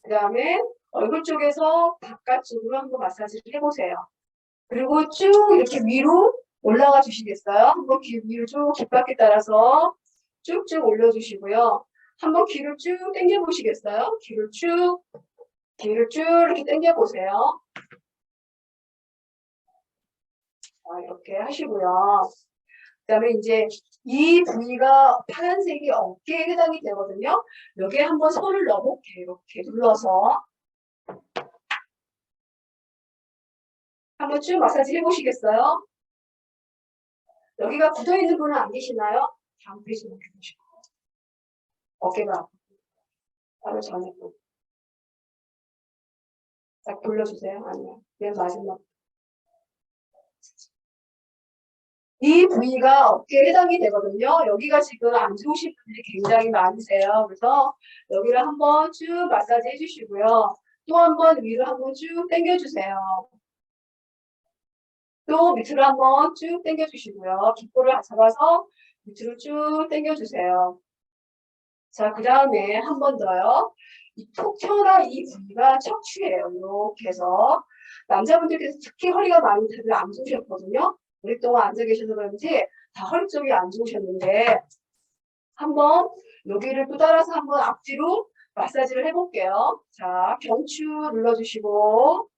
그 다음에 얼굴 쪽에서 바깥쪽으로 한번 마사지를 해보세요. 그리고 쭉 이렇게 위로 올라가 주시겠어요? 한번 귀 위로 쭉 귓바퀴 따라서 쭉쭉 올려주시고요. 한번 귀를 쭉 당겨 보시겠어요? 귀를 쭉 이렇게 당겨 보세요. 이렇게 하시고요. 그 다음에 이제 이 부위가 파란색이 어깨에 해당이 되거든요. 여기에 한번 손을 넣어볼게요. 이렇게 눌러서 한번 쭉 마사지 해보시겠어요? 여기가 굳어있는 분은 안 계시나요? 다음 페이지 넘겨보시고 어깨가 바로 전에 딱 돌려주세요. 아니요. 맨 마지막 이 부위가 어깨에 해당이 되거든요. 여기가 지금 안 좋으신 분들이 굉장히 많으세요. 그래서 여기를 한번 쭉 마사지 해주시고요. 또 한번 위로 한번 쭉 당겨주세요. 또 밑으로 한번 쭉 당겨주시고요. 귓볼을 잡아서 밑으로 쭉 당겨주세요. 자, 그 다음에 한 번 더요. 이 톡 튀어나온 이 부위가 척추예요. 이렇게 해서 남자분들께서 특히 허리가 많이 다들 안 좋으셨거든요. 오랫동안 앉아 계셔서 그런지 다 허리 쪽이 안 좋으셨는데 한번 여기를 또 따라서 한번 앞뒤로 마사지를 해볼게요. 자, 경추 눌러주시고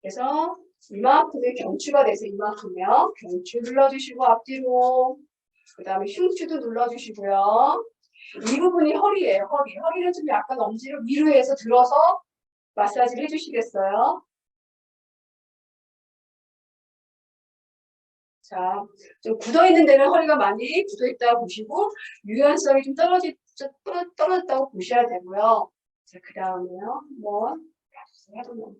그래서 이만큼의 경추가 돼서 이만큼이요. 경추 눌러주시고 앞뒤로 그 다음에 흉추도 눌러주시고요. 이 부분이 허리예요. 허리. 허리를 좀 약간 엄지를 위로 해서 들어서 마사지를 해주시겠어요? 자, 좀 굳어있는 데는 허리가 많이 굳어있다고 보시고 유연성이 좀 떨어졌다고 보셔야 되고요. 자, 그 다음에요. 한번 해보면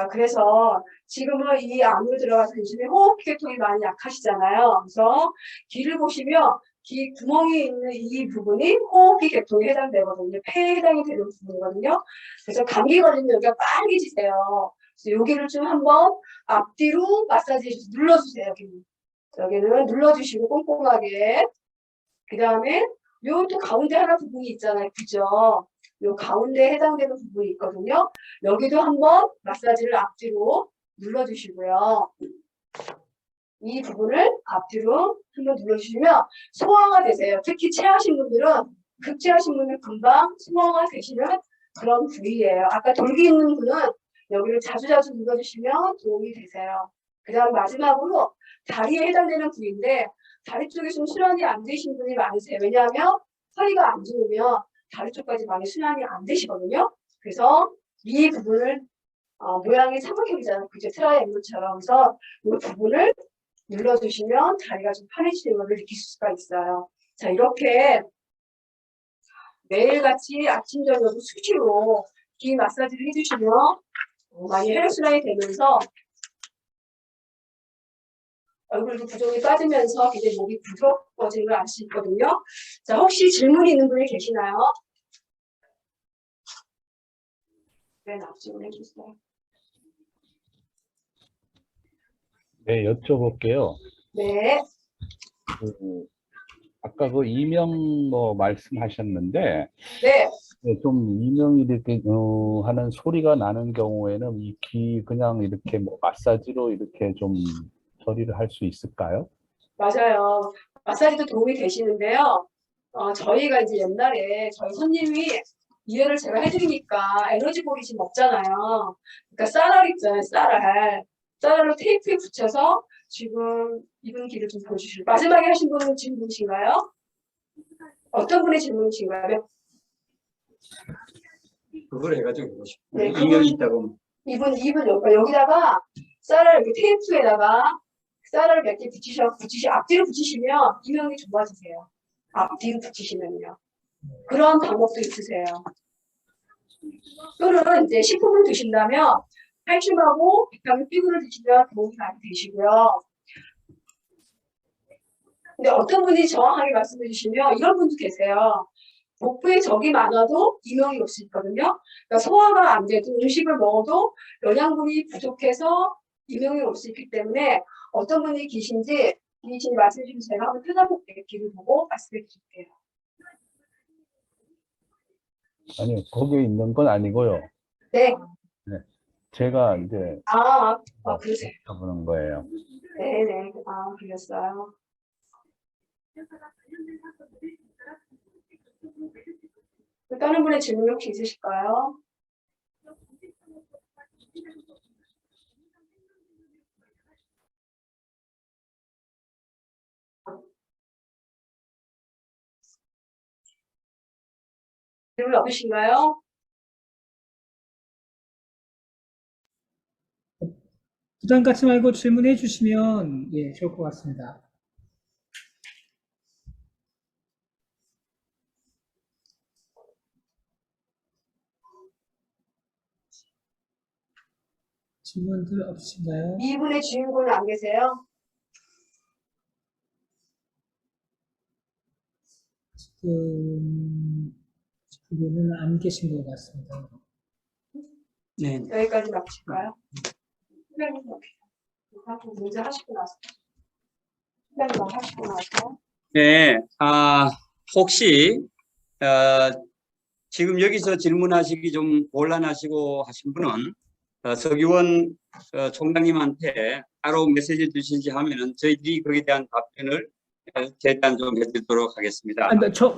그래서 지금은 이 안으로 들어가서 요즘에 호흡계통이 많이 약하시잖아요. 그래서 귀를 보시면 귀 구멍이 있는 이 부분이 호흡기 계통에 해당되거든요. 폐에 해당이 되는 부분이거든요. 그래서 감기 걸리면 여기가 빨개지세요. 그래서 여기를 좀 한번 앞뒤로 마사지 눌러주세요. 여기는 눌러주시고 꼼꼼하게. 그 다음에 요 또 가운데 하나 부분이 있잖아요. 그죠? 요 가운데에 해당되는 부분이 있거든요. 여기도 한번 마사지를 앞뒤로 눌러주시고요. 이 부분을 앞뒤로 한번 눌러주시면 소화가 되세요. 특히 체하신 분들은 급체하신 분들 금방 소화가 되시는 그런 부위예요. 아까 돌기 있는 분은 여기를 자주자주 눌러주시면 도움이 되세요. 그 다음 마지막으로 다리에 해당되는 부위인데 다리 쪽에 좀 순환이 안 되신 분이 많으세요. 왜냐하면 허리가 안 좋으면 다리 쪽까지 많이 순환이 안 되시거든요. 그래서 이 부분을 모양이 삼각형이잖아요. 그죠? 트라이앵글처럼. 그래서 이 부분을 눌러주시면 다리가 좀 편해지는 것을 느낄 수가 있어요. 자, 이렇게 매일같이 아침, 저녁 수시로 귀 마사지를 해주시면 많이 혈액순환이 되면서 얼굴도 부종이 빠지면서 굉장히 목이 부드러워지는 걸 알 수 있거든요. 자, 혹시 질문이 있는 분이 계시나요? 네, 질문해 주세요. 네, 여쭤볼게요. 네, 아까 그 이명 뭐 말씀하셨는데, 네. 좀 이명이 이렇게 하는 소리가 나는 경우에는 이 귀 그냥 이렇게 뭐 마사지로 이렇게 좀 처리를 할 수 있을까요? 맞아요. 마사지도 도움이 되시는데요. 저희가 이제 옛날에 저희 손님이 이해를 제가 해드리니까 에너지볼이 지금 없잖아요. 그러니까 쌀알 있잖아요, 쌀알. 쌀알로 테이프에 붙여서 지금 이분 귀를 좀 보여주시고. 마지막에 하신 분은 지금 분이신가요? 어떤 분의 질문이신가요? 그걸 해가지고 보고 싶어요. 네, 이명이 있다고. 이분 여기다가 쌀알 이렇게 테이프에다가 쌀을 몇 개 앞뒤로 붙이시면 이명이 좋아지세요. 앞뒤로 붙이시면요. 그런 방법도 있으세요. 또는 이제 식품을 드신다면 칼슘하고 비타민 B군을 드시면 도움이 많이 되시고요. 근데 어떤 분이 정확하게 말씀해 주시면 이런 분도 계세요. 복부에 적이 많아도 이명이 올 수 있거든요. 그러니까 소화가 안 돼도 음식을 먹어도 영양분이 부족해서 이명이 올 수 있기 때문에 어떤 분이 계신지 말씀해 주시면 제가 한번 찾아볼게요. 귀를 보고 말씀해 드릴게요. 아니요, 거기에 있는 건 아니고요. 네. 네, 제가 이제 그러세요. 여쭤보는 거예요. 네네. 그랬어요. 다른 분의 질문 혹시 있으실까요? 질문 없으신가요? 부담 갖지 말고 질문해 주시면 예, 좋을 것 같습니다. 질문들 없으신가요? 이분의 주인공은 안 계세요? 그분은 안 계신 것 같습니다. 네. 여기까지 마칠까요? 시간이 문제 하시고 나서. 시간이 막 하시고 나서. 네. 혹시 지금 여기서 질문하시기 좀 곤란하시고 하신 분은 서기원 총장님한테 따로 메시지 주신지 하면은 저희들이 거기에 대한 답변을 최대한 좀 해드리도록 하겠습니다.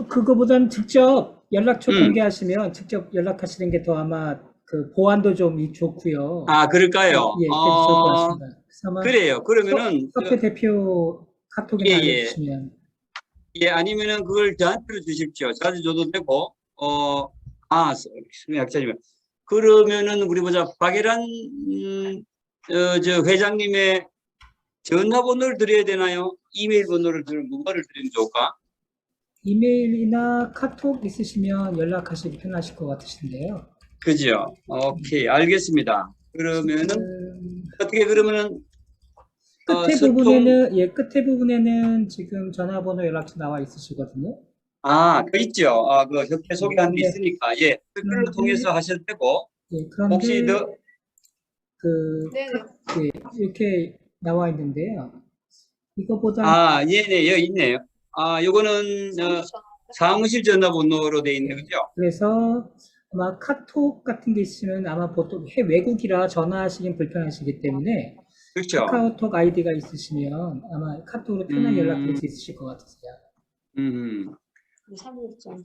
그거보다는 직접 연락처 음. 공개하시면 직접 연락하시는 게 더 아마 그 보안도 좀 좋고요. 그럴까요? 예, 그게 좋을 것 같습니다. 그래서 아마 그래요. 그러면은 협회 대표 카톡에 예, 예. 알려주시면. 예, 아니면은 그걸 저한테로 주십시오. 저한테 줘도 되고, 약자님. 그러면은 우리 보자. 박예란, 회장님의 전화번호를 드려야 되나요? 이메일 번호를 드리면 뭐를 드리면 좋을까? 이메일이나 카톡 있으시면 연락하시기 편하실 것 같으신데요. 그죠? 오케이, 알겠습니다. 그러면은, 지금 어떻게 그러면은, 끝에 소통- 부분에는 끝에 부분에는 지금 전화번호 연락처 나와 있으시거든요. 그 있죠. 그 협회 소개한 데 네. 있으니까, 예. 그걸로 그런데- 통해서 하셔도 되고, 예, 그런데 혹시 더, 네네. 예, 이렇게 나와 있는데요. 이거보다 예, 여기 있네요. 요거는, 사무실 전화번호로 돼 있네, 그죠? 그래서 아마 카톡 같은 게 있으면 아마 보통 외국이라 전화하시긴 불편하시기 때문에 그렇죠. 카카오톡 아이디가 있으시면 아마 카톡으로 편하게 연락드릴 수 있으실 것 같으세요. 음. 3일전.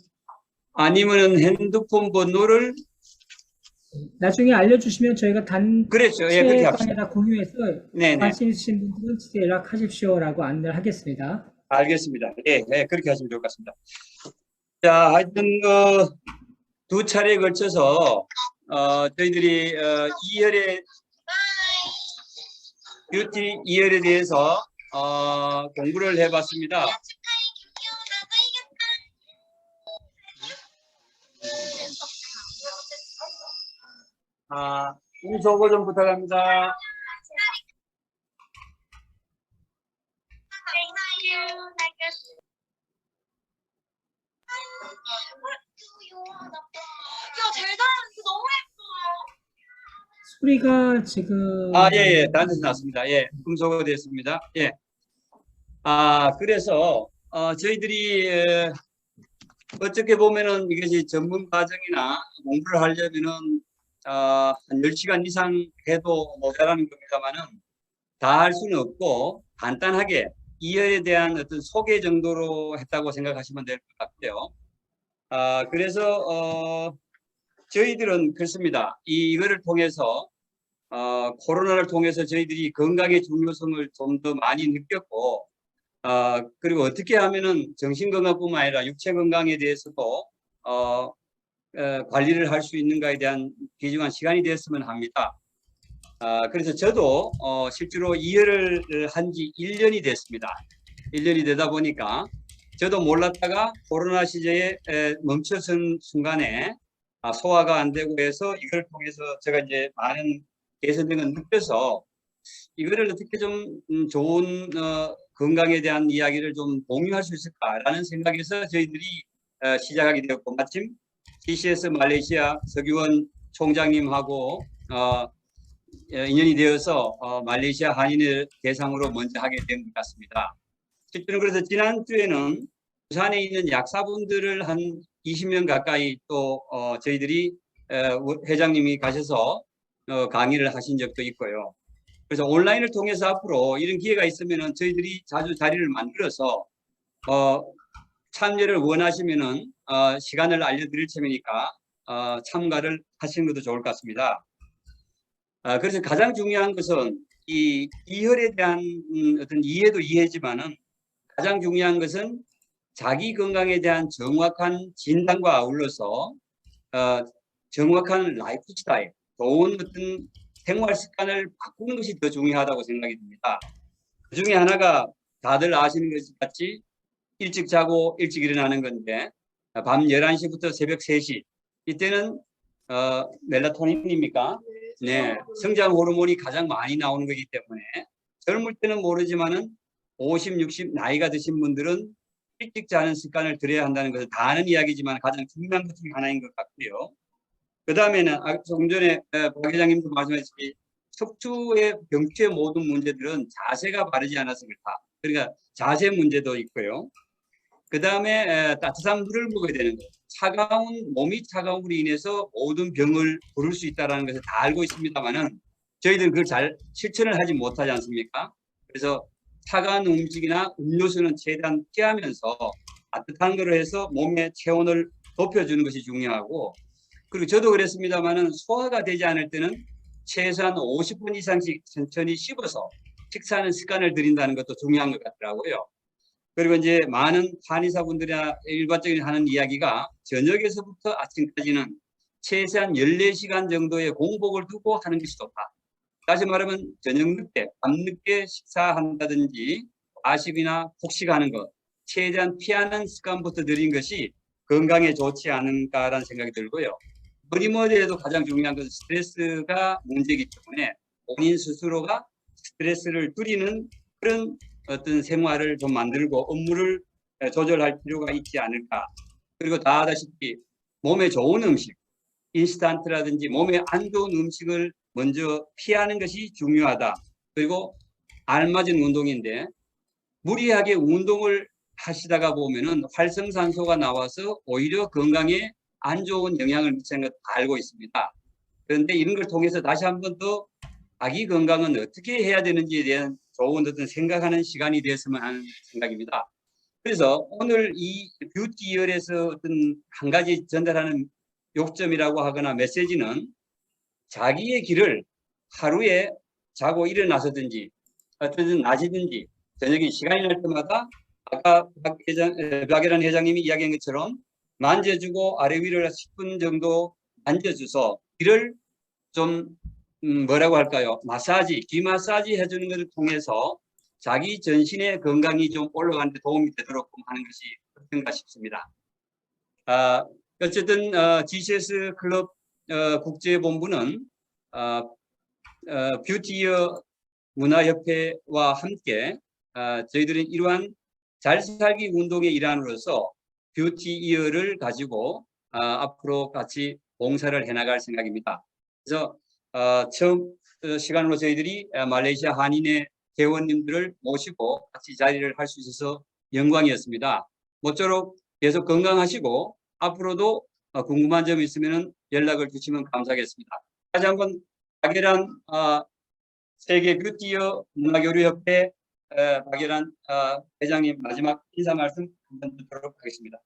아니면은 핸드폰 번호를, 나중에 알려주시면 저희가 그렇죠. 예, 그렇게 합시다. 단체방에다 공유해서 네네. 관심 있으신 분들은 진짜 연락하십시오라고 안내를 하겠습니다. 알겠습니다. 예, 그렇게 하시면 좋을 것 같습니다. 자, 하여튼, 두 차례에 걸쳐서, 저희들이, 2열의, 뷰티 2열에 대해서, 공부를 해봤습니다. 음소거 좀 부탁합니다. 소리가 지금 예, 단지 났습니다. 예, 음소거 됐습니다. 예. 그래서, 저희들이, 어떻게 보면은 이것이 전문 과정이나 공부를 하려면은, 한 10시간 이상 해도 모자라는 겁니다만은, 다 할 수는 없고, 간단하게 2열에 대한 어떤 소개 정도로 했다고 생각하시면 될 것 같고요. 그래서, 저희들은 그렇습니다. 이거를 통해서, 코로나를 통해서 저희들이 건강의 중요성을 좀 더 많이 느꼈고, 그리고 어떻게 하면은 정신건강뿐만 아니라 육체건강에 대해서도, 관리를 할 수 있는가에 대한 귀중한 시간이 되었으면 합니다. 그래서 저도, 실제로 2열을 한 지 1년이 됐습니다. 1년이 되다 보니까 저도 몰랐다가 코로나 시절에 멈춰선 순간에 소화가 안 되고 해서 이걸 통해서 제가 이제 많은 개선된 걸 느껴서 이거를 어떻게 좀 좋은 건강에 대한 이야기를 좀 공유할 수 있을까라는 생각에서 저희들이 시작하게 되었고, 마침 TCS 말레이시아 서기원 총장님하고 인연이 되어서 말레이시아 한인을 대상으로 먼저 하게 된 것 같습니다. 실제로 그래서 지난주에는 부산에 있는 약사분들을 한 20명 가까이 또 저희들이 회장님이 가셔서 강의를 하신 적도 있고요. 그래서 온라인을 통해서 앞으로 이런 기회가 있으면은 저희들이 자주 자리를 만들어서 참여를 원하시면은 시간을 알려드릴 테니까 참가를 하시는 것도 좋을 것 같습니다. 그래서 가장 중요한 것은 이 이혈에 대한 어떤 이해도 이해지만은 가장 중요한 것은 자기 건강에 대한 정확한 진단과 아울러서 정확한 라이프 스타일, 좋은 어떤 생활 습관을 바꾸는 것이 더 중요하다고 생각이 듭니다. 그 중에 하나가 다들 아시는 것 같이 일찍 자고 일찍 일어나는 건데, 밤 11시부터 새벽 3시, 이때는 멜라토닌입니까? 네, 성장 호르몬이 가장 많이 나오는 거기 때문에 젊을 때는 모르지만은 50, 60 나이가 드신 분들은 일찍 자는 습관을 들여야 한다는 것을 다 아는 이야기지만 가장 중요한 것 중에 하나인 것 같고요. 그 다음에는 조금 전에 박 회장님도 말씀하셨듯이 척추의 병추의 모든 문제들은 자세가 바르지 않아서 그렇다. 그러니까 자세 문제도 있고요. 그 다음에 따뜻한 물을 먹어야 되는 거예요. 몸이 차가움으로 인해서 모든 병을 부를 수 있다는 것을 다 알고 있습니다만은 저희들은 그걸 잘 실천을 하지 못하지 않습니까? 그래서 차가운 음식이나 음료수는 최대한 피하면서 따뜻한 거로 해서 몸의 체온을 높여주는 것이 중요하고, 그리고 저도 그랬습니다만은 소화가 되지 않을 때는 최소한 50분 이상씩 천천히 씹어서 식사하는 습관을 들인다는 것도 중요한 것 같더라고요. 그리고 이제 많은 한의사분들이나 일반적인 하는 이야기가 저녁에서부터 아침까지는 최소한 14시간 정도의 공복을 두고 하는 것이 좋다. 다시 말하면 저녁 늦게, 밤늦게 식사한다든지 과식이나 폭식하는 것, 최대한 피하는 습관부터 들인 것이 건강에 좋지 않은가라는 생각이 들고요. 뭐니 해도 가장 중요한 것은 스트레스가 문제이기 때문에 본인 스스로가 스트레스를 줄이는 그런 어떤 생활을 좀 만들고 업무를 조절할 필요가 있지 않을까. 그리고 다 아다시피 몸에 좋은 음식, 인스턴트라든지 몸에 안 좋은 음식을 먼저 피하는 것이 중요하다. 그리고 알맞은 운동인데 무리하게 운동을 하시다가 보면은 활성산소가 나와서 오히려 건강에 안 좋은 영향을 미치는 것 알고 있습니다. 그런데 이런 걸 통해서 다시 한 번 더 아기 건강은 어떻게 해야 되는지에 대한 좋은 어떤 생각하는 시간이 되었으면 하는 생각입니다. 그래서 오늘 이 뷰티열에서 어떤 한 가지 전달하는 요점이라고 하거나 메시지는 자기의 길을 하루에 자고 일어나서든지 어떤 낮이든지 저녁에 시간이 날 때마다 아까 박예란 회장님이 이야기한 것처럼 만져주고 아래 위를 10분 정도 만져줘서 귀를 좀 뭐라고 할까요? 마사지, 귀 마사지 해주는 것을 통해서 자기 전신의 건강이 좀 올라가는 데 도움이 되도록 하는 것이 어떤가 싶습니다. 어쨌든 GCS 클럽 국제본부는 뷰티이어 문화협회와 함께 저희들은 이러한 잘 살기 운동의 일환으로서 뷰티이어를 가지고 앞으로 같이 봉사를 해나갈 생각입니다. 그래서 처음 시간으로 저희들이 말레이시아 한인의 회원님들을 모시고 같이 자리를 할 수 있어서 영광이었습니다. 모쪼록 계속 건강하시고 앞으로도 궁금한 점이 있으면 연락을 주시면 감사하겠습니다. 다시 한번 박예란 세계 뷰티이어 문화교류협회 박예란 회장님 마지막 인사 말씀 한번 듣도록 하겠습니다.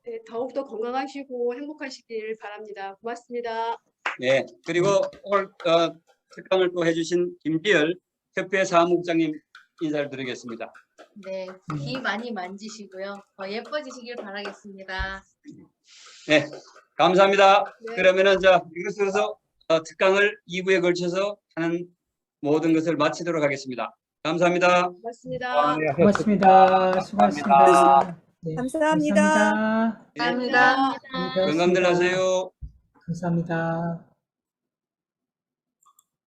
네, 더욱더 건강하시고 행복하시길 바랍니다. 고맙습니다. 네, 그리고 오늘 특강을 또 해주신 김지열 협회 사무국장님 인사를 드리겠습니다. 네, 귀 많이 만지시고요. 더 예뻐지시길 바라겠습니다. 네, 감사합니다. 네. 그러면은 이것으로서 특강을 2부에 걸쳐서 하는 모든 것을 마치도록 하겠습니다. 감사합니다. 고맙습니다. 고맙습니다. 수고하셨습니다. 네, 감사합니다. 감사합니다. 감사합니다. 건강들 하세요. 감사합니다.